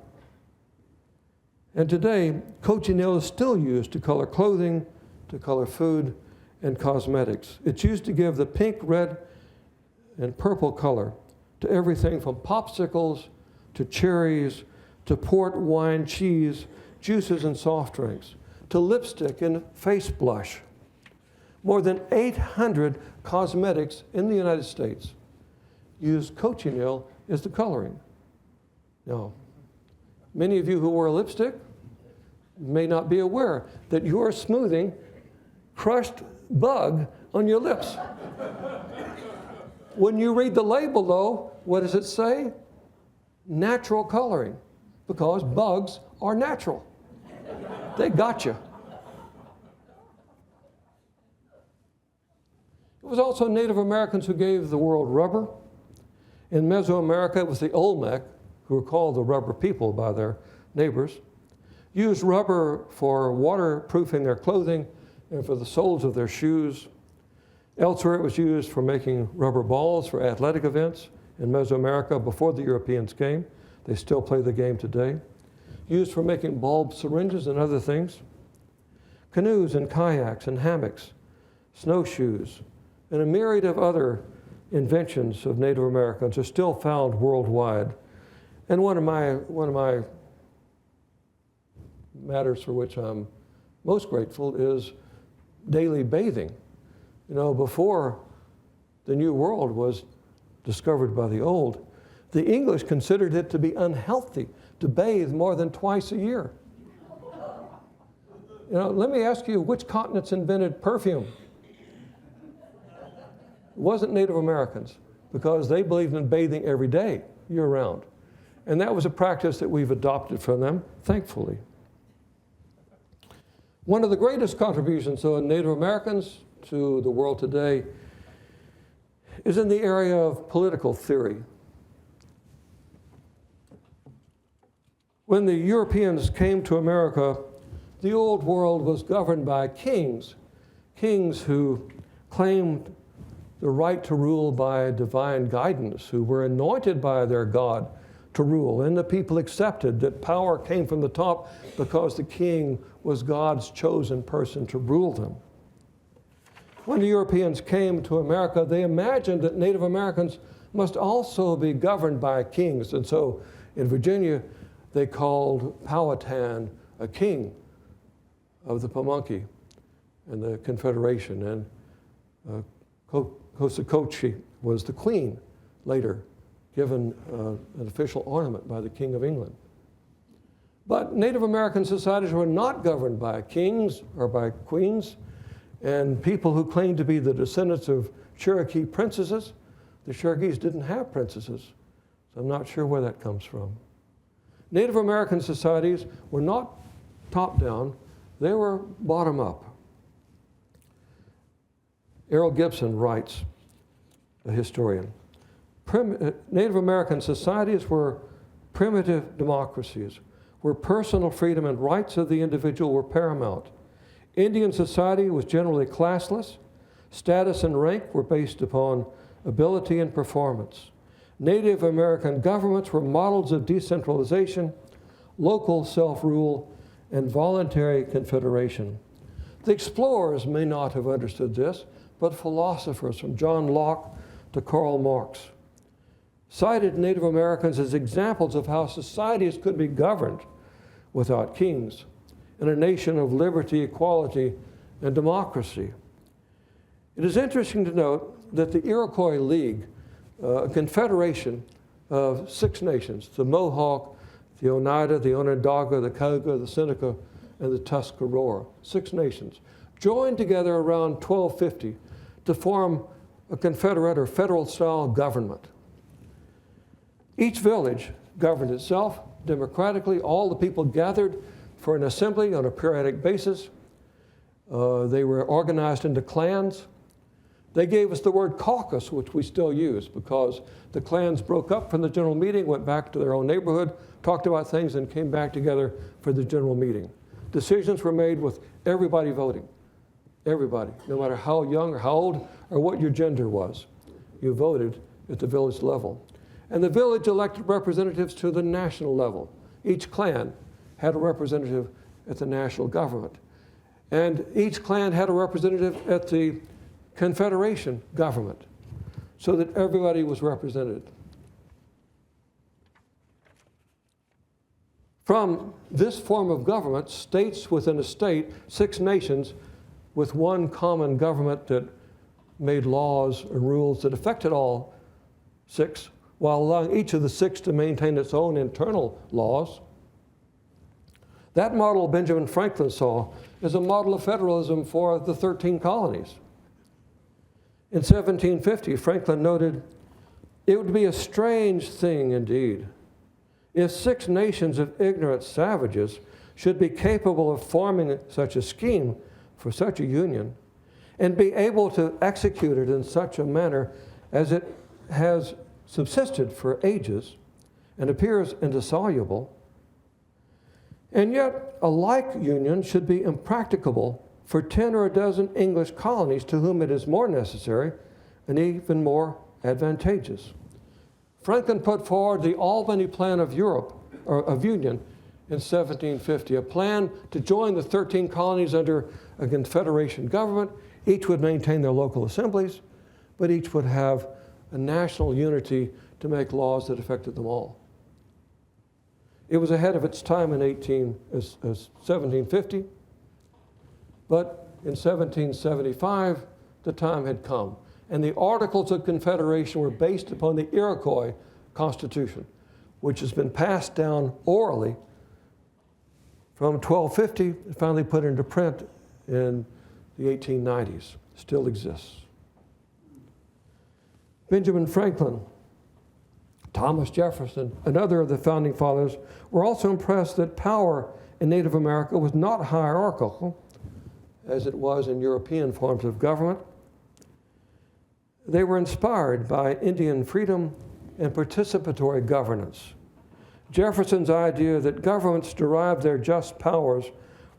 And today, cochineal is still used to color clothing, to color food, and cosmetics. It's used to give the pink, red, and purple color to everything from popsicles to cherries to port, wine, cheese, juices, and soft drinks, to lipstick and face blush. More than 800 cosmetics in the United States use cochineal as the coloring. Now, many of you who wear lipstick may not be aware that you're smoothing crushed bug on your lips. When you read the label, though, what does it say? Natural coloring, because bugs are natural. They got you. It was also Native Americans who gave the world rubber. In Mesoamerica, it was the Olmec, who were called the rubber people by their neighbors, used rubber for waterproofing their clothing and for the soles of their shoes. Elsewhere, it was used for making rubber balls for athletic events. In Mesoamerica, before the Europeans came, they still play the game today. Used for making bulb syringes and other things. Canoes and kayaks and hammocks, snowshoes, and a myriad of other inventions of Native Americans are still found worldwide. And one of my matters for which I'm most grateful is daily bathing. You know, before the New World was discovered by the Old, the English considered it to be unhealthy to bathe more than twice a year. You know, let me ask you, which continents invented perfume? It wasn't Native Americans, because they believed in bathing every day, year-round. And that was a practice that we've adopted from them, thankfully. One of the greatest contributions of Native Americans to the world today is in the area of political theory. When the Europeans came to America, the old world was governed by kings who claimed the right to rule by divine guidance, who were anointed by their God to rule. And the people accepted that power came from the top because the king was God's chosen person to rule them. When the Europeans came to America, they imagined that Native Americans must also be governed by kings. And so in Virginia, they called Powhatan a king of the Pamunkey and the Confederation. And Coxsacotchie was the queen, later given an official ornament by the King of England. But Native American societies were not governed by kings or by queens, and people who claimed to be the descendants of Cherokee princesses, the Cherokees didn't have princesses, so I'm not sure where that comes from. Native American societies were not top-down, they were bottom-up. Errol Gibson writes, a historian, Native American societies were primitive democracies where personal freedom and rights of the individual were paramount. Indian society was generally classless. Status and rank were based upon ability and performance. Native American governments were models of decentralization, local self-rule, and voluntary confederation. The explorers may not have understood this, but philosophers from John Locke to Karl Marx cited Native Americans as examples of how societies could be governed without kings in a nation of liberty, equality, and democracy. It is interesting to note that the Iroquois League, a confederation of 6 nations, the Mohawk, the Oneida, the Onondaga, the Cayuga, the Seneca, and the Tuscarora, 6 nations, joined together around 1250 to form a confederate or federal-style government. Each village governed itself democratically. All the people gathered for an assembly on a periodic basis. They were organized into clans. They gave us the word caucus, which we still use, because the clans broke up from the general meeting, went back to their own neighborhood, talked about things, and came back together for the general meeting. Decisions were made with everybody voting. Everybody, no matter how young or how old or what your gender was. You voted at the village level. And the village elected representatives to the national level. Each clan had a representative at the national government. And each clan had a representative at the confederation government, so that everybody was represented. From this form of government, states within a state, 6 nations with one common government that made laws and rules that affected all 6, while allowing each of the 6 to maintain its own internal laws. That model Benjamin Franklin saw is a model of federalism for the 13 colonies. In 1750, Franklin noted, "It would be a strange thing indeed if 6 nations of ignorant savages should be capable of forming such a scheme for such a union and be able to execute it in such a manner as it has subsisted for ages and appears indissoluble. And yet a like union should be impracticable for 10 or a dozen English colonies to whom it is more necessary and even more advantageous." Franklin put forward the Albany Plan of Europe, or of Union, in 1750, a plan to join the 13 colonies under a confederation government. Each would maintain their local assemblies, but each would have a national unity to make laws that affected them all. It was ahead of its time in 1750, but in 1775, the time had come. And the Articles of Confederation were based upon the Iroquois Constitution, which has been passed down orally from 1250 and finally put into print in the 1890s. Still exists. Benjamin Franklin, Thomas Jefferson, and other of the founding fathers were also impressed that power in Native America was not hierarchical, as it was in European forms of government. They were inspired by Indian freedom and participatory governance. Jefferson's idea that governments derive their just powers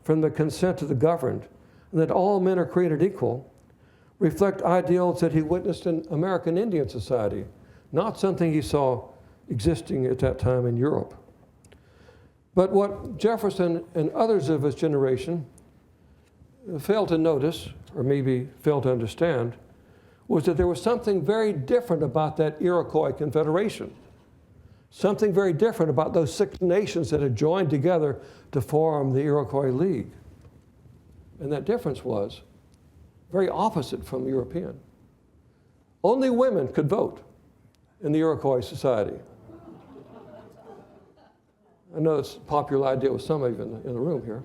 from the consent of the governed, and that all men are created equal, reflect ideals that he witnessed in American Indian society, not something he saw existing at that time in Europe. But what Jefferson and others of his generation failed to notice, or maybe failed to understand, was that there was something very different about that Iroquois Confederation. Something very different about those 6 nations that had joined together to form the Iroquois League. And that difference was very opposite from European. Only women could vote in the Iroquois Society. I know it's a popular idea with some of you in the room here.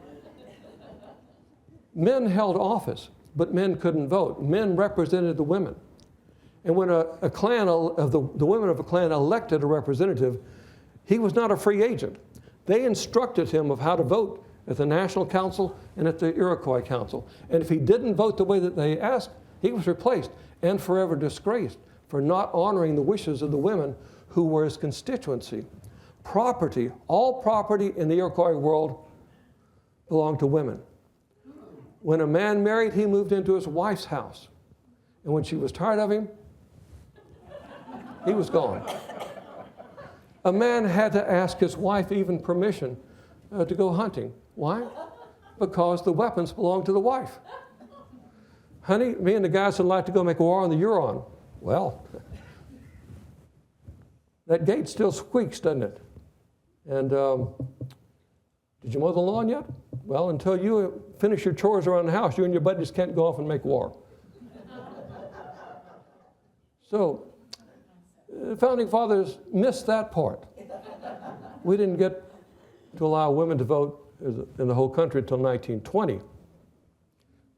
Men held office, but men couldn't vote. Men represented the women. And when a clan of the women of a clan elected a representative, he was not a free agent. They instructed him of how to vote at the National Council and at the Iroquois Council. And if he didn't vote the way that they asked, he was replaced and forever disgraced for not honoring the wishes of the women who were his constituency. Property, all property in the Iroquois world belonged to women. When a man married, he moved into his wife's house. And when she was tired of him, he was gone. A man had to ask his wife even permission to go hunting. Why? Because the weapons belonged to the wife. Honey, me and the guys would like to go make war on the Huron. Well, that gate still squeaks, doesn't it? And did you mow the lawn yet? Well, until you finish your chores around the house, you and your buddies can't go off and make war. So, the Founding Fathers missed that part. We didn't get to allow women to vote in the whole country until 1920.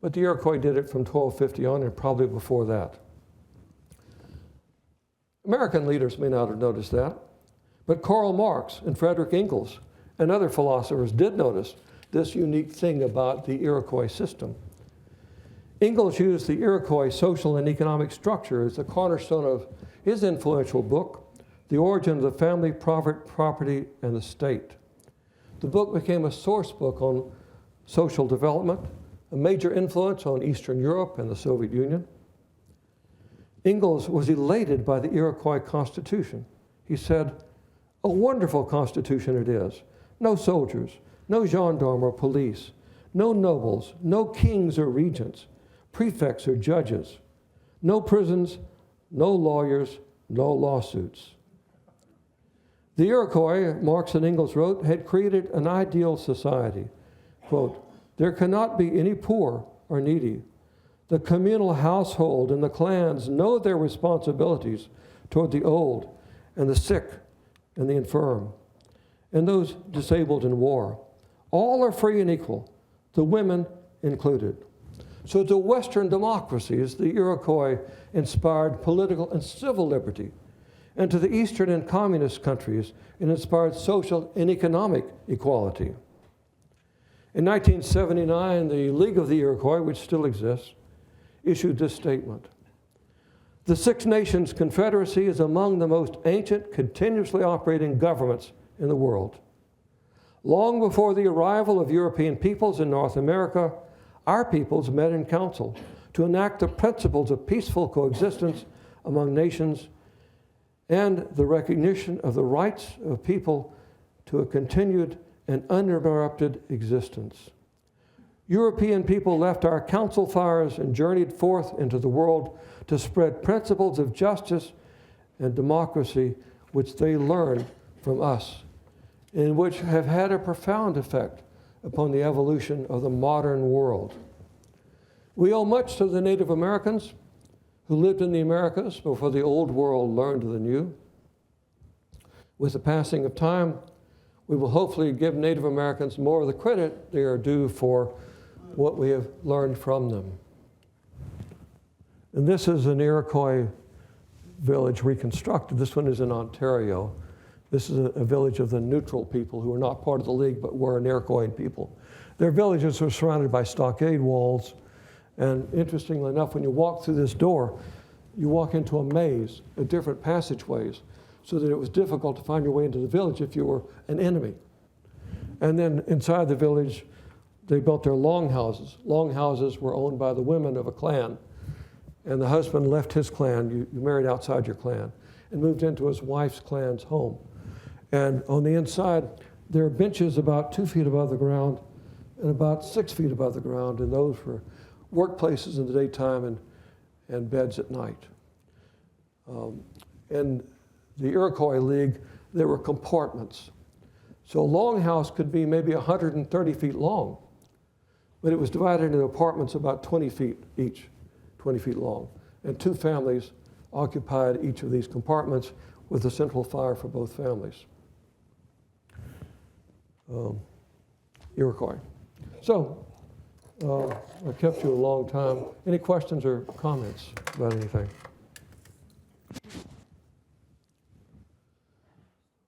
But the Iroquois did it from 1250 on, and probably before that. American leaders may not have noticed that, but Karl Marx and Frederick Engels and other philosophers did notice this unique thing about the Iroquois system. Engels used the Iroquois social and economic structure as the cornerstone of his influential book, The Origin of the Family, Property, and the State. The book became a source book on social development, a major influence on Eastern Europe and the Soviet Union. Engels was elated by the Iroquois Constitution. He said, "A wonderful constitution it is. No soldiers, no gendarme or police, no nobles, no kings or regents, prefects or judges, no prisons, no lawyers, no lawsuits." The Iroquois, Marx and Engels wrote, had created an ideal society. Quote, "There cannot be any poor or needy. The communal household and the clans know their responsibilities toward the old and the sick and the infirm, and those disabled in war. All are free and equal, the women included." So to Western democracies, the Iroquois inspired political and civil liberty. And to the Eastern and communist countries, it inspired social and economic equality. In 1979, the League of the Iroquois, which still exists, issued this statement: "The Six Nations Confederacy is among the most ancient, continuously operating governments in the world. Long before the arrival of European peoples in North America, our peoples met in council to enact the principles of peaceful coexistence among nations and the recognition of the rights of people to a continued and uninterrupted existence. European people left our council fires and journeyed forth into the world to spread principles of justice and democracy which they learned from us, and which have had a profound effect upon the evolution of the modern world. We owe much to the Native Americans who lived in the Americas before the old world learned the new. With the passing of time, we will hopefully give Native Americans more of the credit they are due for what we have learned from them." And this is an Iroquois village reconstructed. This one is in Ontario. This is a village of the neutral people who are not part of the League but were an Iroquois people. Their villages are surrounded by stockade walls. And interestingly enough, when you walk through this door, you walk into a maze of different passageways so that it was difficult to find your way into the village if you were an enemy. And then inside the village, they built their longhouses. Longhouses were owned by the women of a clan. And the husband left his clan. You married outside your clan. and moved into his wife's clan's home. And on the inside, there are benches about 2 feet above the ground and about 6 feet above the ground, and those were workplaces in the daytime and beds at night. In the Iroquois League, there were compartments. So a longhouse could be maybe 130 feet long, but it was divided into apartments about 20 feet each, 20 feet long. And 2 families occupied each of these compartments with a central fire for both families. Iroquois. So, I kept you a long time. Any questions or comments about anything?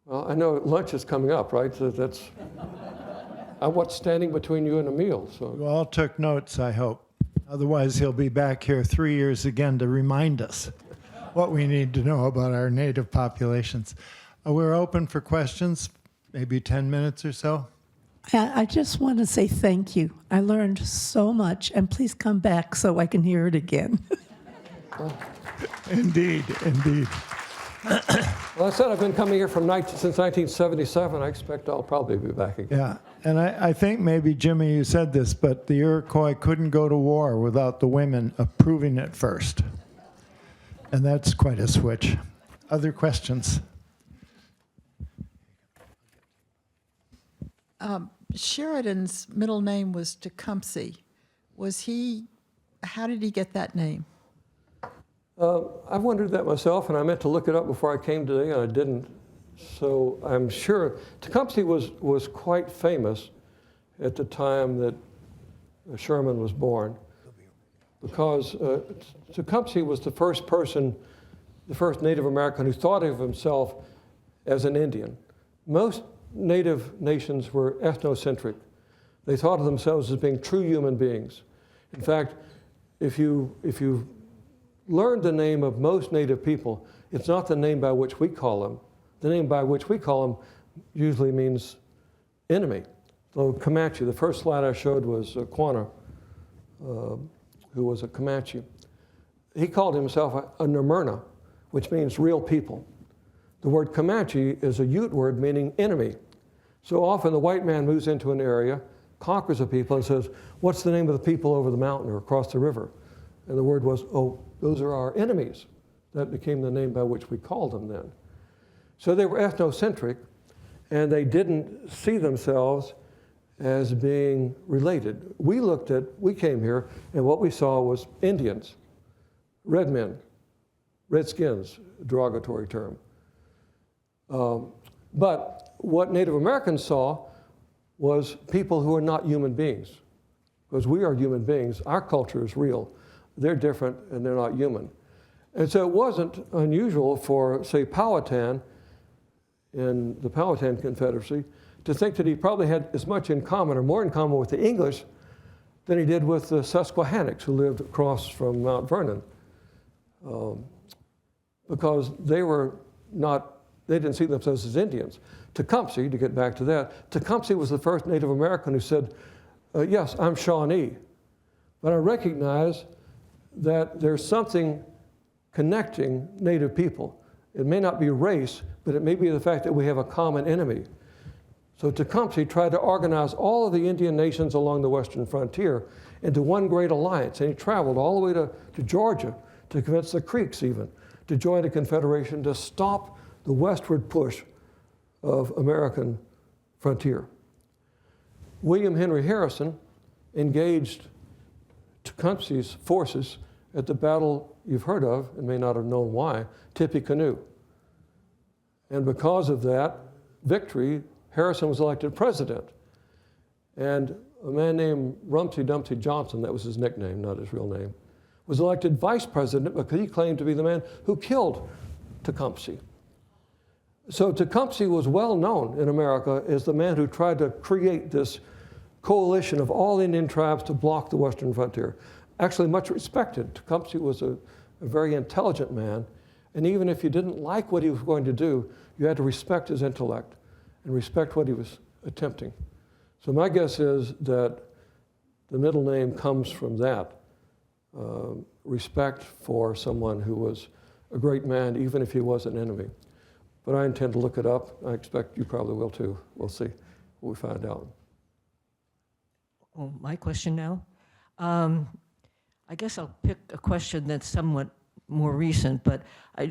Well, I know lunch is coming up, right? So that's, I'm what's standing between you and a meal, so. You all took notes, I hope. Otherwise, he'll be back here 3 years again to remind us what we need to know about our native populations. We're open for questions, maybe 10 minutes or so. I just want to say thank you. I learned so much, and please come back so I can hear it again. Indeed, indeed. Well, I said I've been coming here since 1977. I expect I'll probably be back again. Yeah, and I think maybe, Jimmy, you said this, but the Iroquois couldn't go to war without the women approving it first. And that's quite a switch. Other questions? Sheridan's middle name was Tecumseh. How did he get that name? I've wondered that myself, and I meant to look it up before I came today, and I didn't. So I'm sure Tecumseh was quite famous at the time that Sherman was born, because Tecumseh was the first Native American who thought of himself as an Indian. Most Native nations were ethnocentric. They thought of themselves as being true human beings. In fact, if you learn the name of most Native people, it's not the name by which we call them. The name by which we call them usually means enemy. So Comanche, the first slide I showed was Quanah, who was a Comanche. He called himself a Namurna, which means real people. The word Comanche is a Ute word meaning enemy. So often the white man moves into an area, conquers a people, and says, what's the name of the people over the mountain or across the river? And the word was, oh, those are our enemies. That became the name by which we called them then. So they were ethnocentric, and they didn't see themselves as being related. We came here, and what we saw was Indians, red men, redskins, derogatory term. But what Native Americans saw was people who are not human beings. Because we are human beings, our culture is real. They're different and they're not human. And so it wasn't unusual for, say, Powhatan in the Powhatan Confederacy to think that he probably had as much in common or more in common with the English than he did with the Susquehannocks who lived across from Mount Vernon. Because they didn't see themselves as Indians. Tecumseh, to get back to that, Tecumseh was the first Native American who said, yes, I'm Shawnee, but I recognize that there's something connecting Native people. It may not be race, but it may be the fact that we have a common enemy. So Tecumseh tried to organize all of the Indian nations along the western frontier into one great alliance, and he traveled all the way to Georgia to convince the Creeks even to join a confederation to stop the westward push of American frontier. William Henry Harrison engaged Tecumseh's forces at the battle you've heard of, and may not have known why, Tippecanoe. And because of that victory, Harrison was elected president. And a man named Rumsey Dumpsey Johnson, that was his nickname, not his real name, was elected vice president because he claimed to be the man who killed Tecumseh. So Tecumseh was well known in America as the man who tried to create this coalition of all Indian tribes to block the western frontier. Actually much respected. Tecumseh was a very intelligent man, and even if you didn't like what he was going to do, you had to respect his intellect and respect what he was attempting. So my guess is that the middle name comes from that, respect for someone who was a great man, even if he was an enemy. But I intend to look it up. I expect you probably will too. We'll see what we find out. Oh, my question now? I guess I'll pick a question that's somewhat more recent, but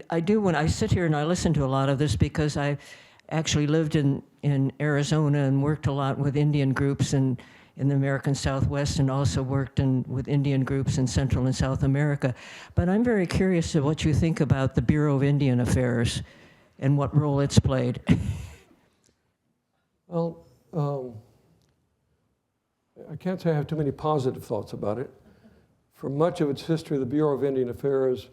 I do, when I sit here and I listen to a lot of this, because I actually lived in Arizona and worked a lot with Indian groups in the American Southwest, and also worked with Indian groups in Central and South America. But I'm very curious of what you think about the Bureau of Indian Affairs and what role it's played. Well, I can't say I have too many positive thoughts about it. For much of its history, the Bureau of Indian Affairs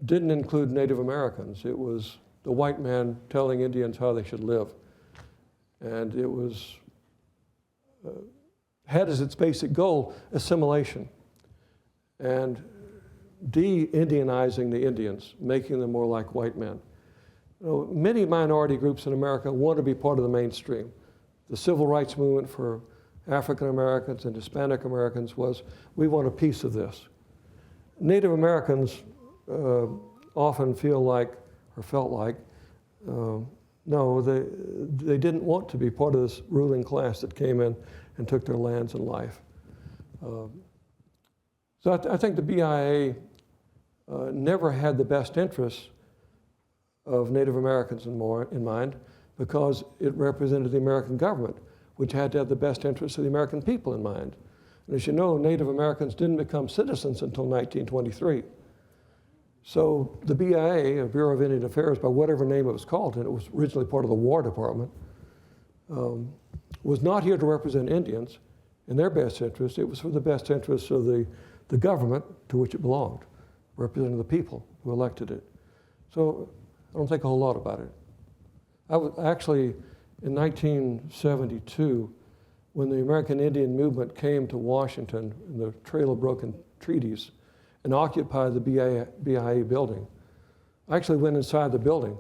didn't include Native Americans. It was the white man telling Indians how they should live. And it was, had as its basic goal assimilation and de-Indianizing the Indians, making them more like white men. You know, many minority groups in America want to be part of the mainstream. The civil rights movement for African Americans and Hispanic Americans was, we want a piece of this. Native Americans often feel like, or felt like, no, they didn't want to be part of this ruling class that came in and took their lands and life. So I think the BIA never had the best interests of Native Americans in mind, because it represented the American government, which had to have the best interests of the American people in mind. And as you know, Native Americans didn't become citizens until 1923. So the BIA, Bureau of Indian Affairs, by whatever name it was called, and it was originally part of the War Department, was not here to represent Indians in their best interest. It was for the best interests of the government to which it belonged, representing the people who elected it. So I don't think a whole lot about it. I was actually, in 1972, when the American Indian movement came to Washington in the Trail of Broken Treaties and occupied the BIA building, I actually went inside the building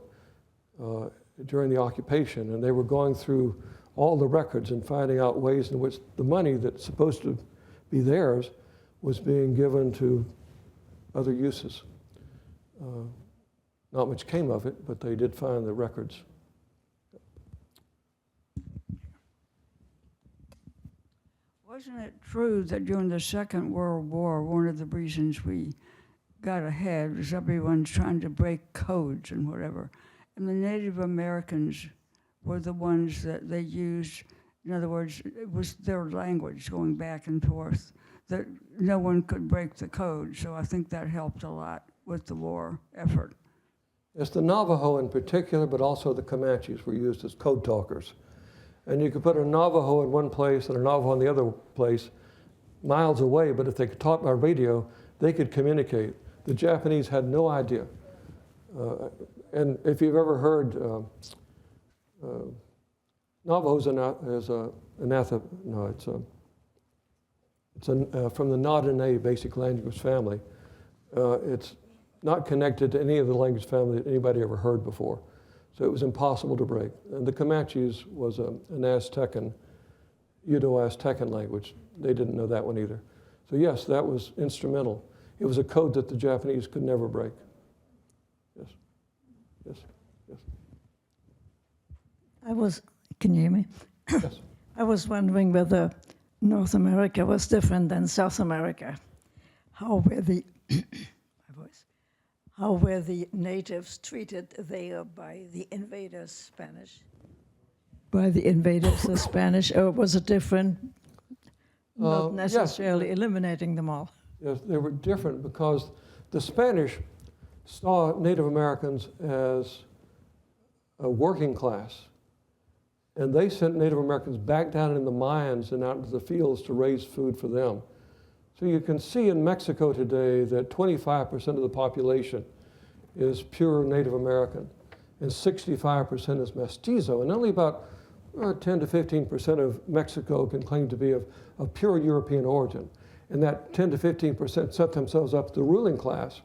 during the occupation, and they were going through all the records and finding out ways in which the money that's supposed to be theirs was being given to other uses. Not much came of it, but they did find the records. Wasn't it true that during the Second World War, one of the reasons we got ahead was everyone's trying to break codes and whatever, and the Native Americans were the ones that they used, in other words, it was their language going back and forth, that no one could break the code, so I think that helped a lot with the war effort. It's the Navajo in particular, but also the Comanches were used as code talkers. And you could put a Navajo in one place and a Navajo in the other place, miles away, but if they could talk by radio, they could communicate. The Japanese had no idea. And if you've ever heard, Navajo is from the Na-Dene basic language family. It's not connected to any of the language family that anybody ever heard before. So it was impossible to break. And the Comanches was an Aztecan, Udo-Aztecan language. They didn't know that one either. So yes, that was instrumental. It was a code that the Japanese could never break. Yes, yes, yes. Can you hear me? Yes. I was wondering whether North America was different than South America. How were the How were the natives treated there by the invaders, Spanish? By the invaders, the Spanish, or was it different? Not necessarily eliminating them all. Yes, they were different because the Spanish saw Native Americans as a working class, and they sent Native Americans back down in the mines and out into the fields to raise food for them. So you can see in Mexico today that 25% of the population is pure Native American, and 65% is mestizo, and only about 10 to 15% of Mexico can claim to be of pure European origin. And that 10 to 15% set themselves up the ruling class,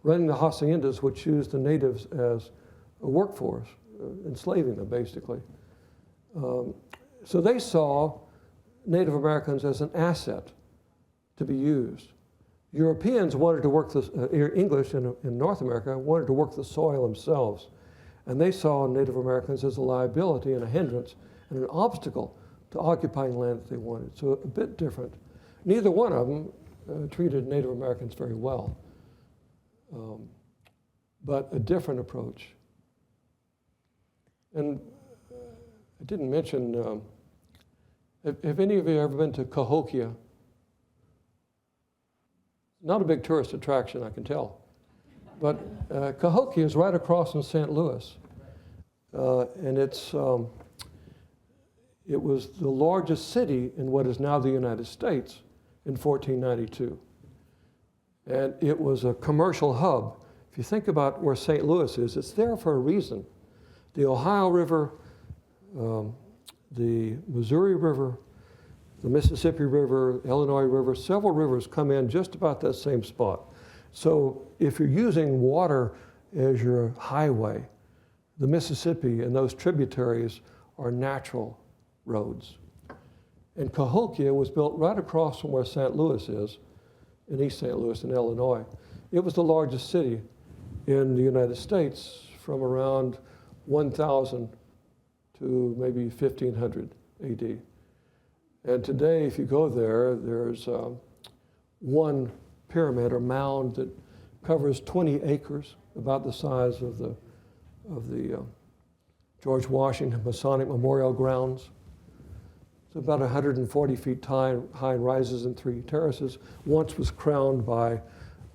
running the haciendas, which used the natives as a workforce, enslaving them basically. So they saw Native Americans as an asset to be used. Europeans wanted to work English in North America wanted to work the soil themselves. And they saw Native Americans as a liability and a hindrance and an obstacle to occupying land that they wanted. So a bit different. Neither one of them treated Native Americans very well, but a different approach. And I didn't mention, have any of you ever been to Cahokia? Not a big tourist attraction, I can tell. But Cahokia is right across from St. Louis. And it was the largest city in what is now the United States in 1492. And it was a commercial hub. If you think about where St. Louis is, it's there for a reason. The Ohio River, the Missouri River, the Mississippi River, Illinois River, several rivers come in just about that same spot. So if you're using water as your highway, the Mississippi and those tributaries are natural roads. And Cahokia was built right across from where St. Louis is, in East St. Louis in Illinois. It was the largest city in the United States from around 1000 to maybe 1500 AD. And today, if you go there, there's one pyramid or mound that covers 20 acres, about the size of the George Washington Masonic Memorial Grounds. It's about 140 feet high and rises in 3 terraces. Once was crowned by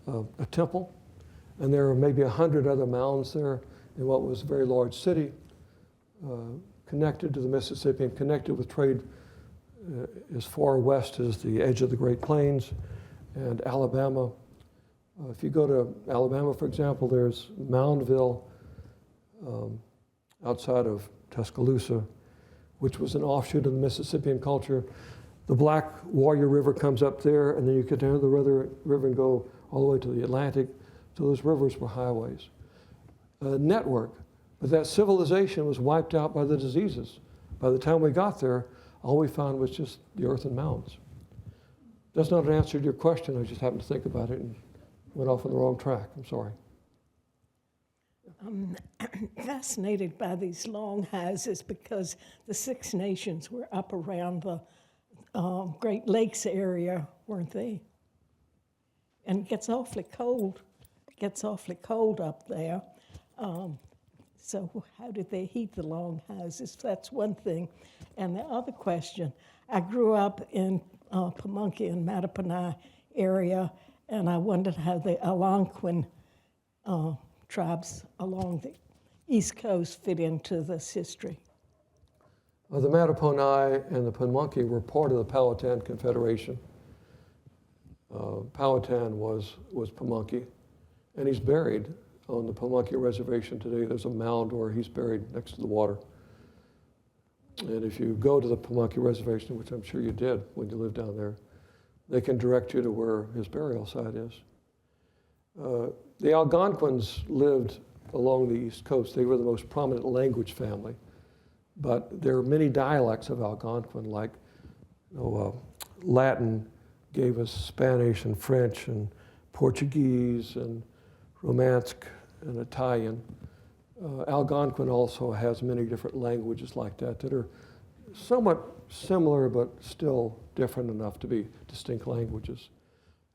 a temple, and there are maybe 100 other mounds there in what was a very large city, connected to the Mississippi and connected with trade as far west as the edge of the Great Plains and Alabama. If you go to Alabama, for example, there's Moundville outside of Tuscaloosa, which was an offshoot of the Mississippian culture. The Black Warrior River comes up there, and then you could enter the river and go all the way to the Atlantic. So those rivers were highways. A network, but that civilization was wiped out by the diseases. By the time we got there, all we found was just the earthen mounds. That's not an answer to your question. I just happened to think about it and went off on the wrong track. I'm sorry. I'm fascinated by these long houses because the Six Nations were up around the Great Lakes area, weren't they? And it gets awfully cold. It gets awfully cold up there. So how did they heat the long houses? That's one thing. And the other question, I grew up in Pamunkey and Mattaponi area, and I wondered how the Algonquin tribes along the East Coast fit into this history. The Mattaponi and the Pamunkey were part of the Powhatan Confederation. Powhatan was Pamunkey, and he's buried on the Pamunkey Reservation today. There's a mound where he's buried next to the water. And if you go to the Pamunkey Reservation, which I'm sure you did when you lived down there, they can direct you to where his burial site is. The Algonquins lived along the East Coast. They were the most prominent language family. But there are many dialects of Algonquin, like Latin gave us Spanish and French and Portuguese and Romansk and Italian. Algonquin also has many different languages like that that are somewhat similar but still different enough to be distinct languages.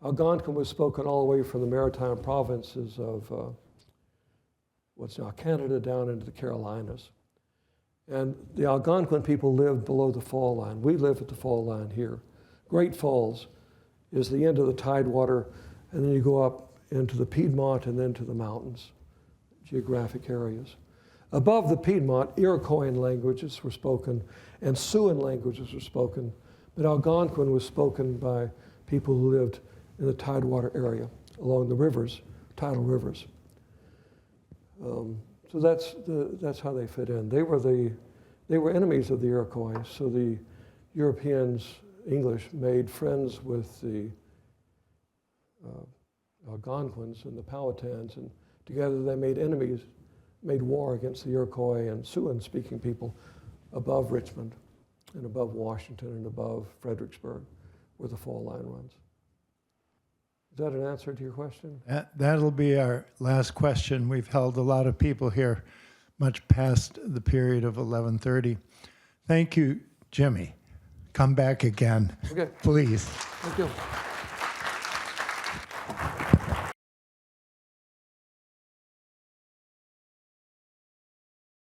Algonquin was spoken all the way from the maritime provinces of what's now Canada down into the Carolinas. And the Algonquin people lived below the fall line. We live at the fall line here. Great Falls is the end of the tidewater, and then you go up into the Piedmont and then to the mountains, geographic areas. Above the Piedmont, Iroquois languages were spoken and Siouan languages were spoken, but Algonquin was spoken by people who lived in the tidewater area along the rivers, tidal rivers. So that's how they fit in. They were enemies of the Iroquois, so the Europeans, English, made friends with the Algonquins and the Powhatans, and together they made enemies, made war against the Iroquois and Siouan-speaking people above Richmond and above Washington and above Fredericksburg, where the fall line runs. Is that an answer to your question? That'll be our last question. We've held a lot of people here much past the period of 11:30. Thank you, Jimmy. Come back again, Okay, please. thank you.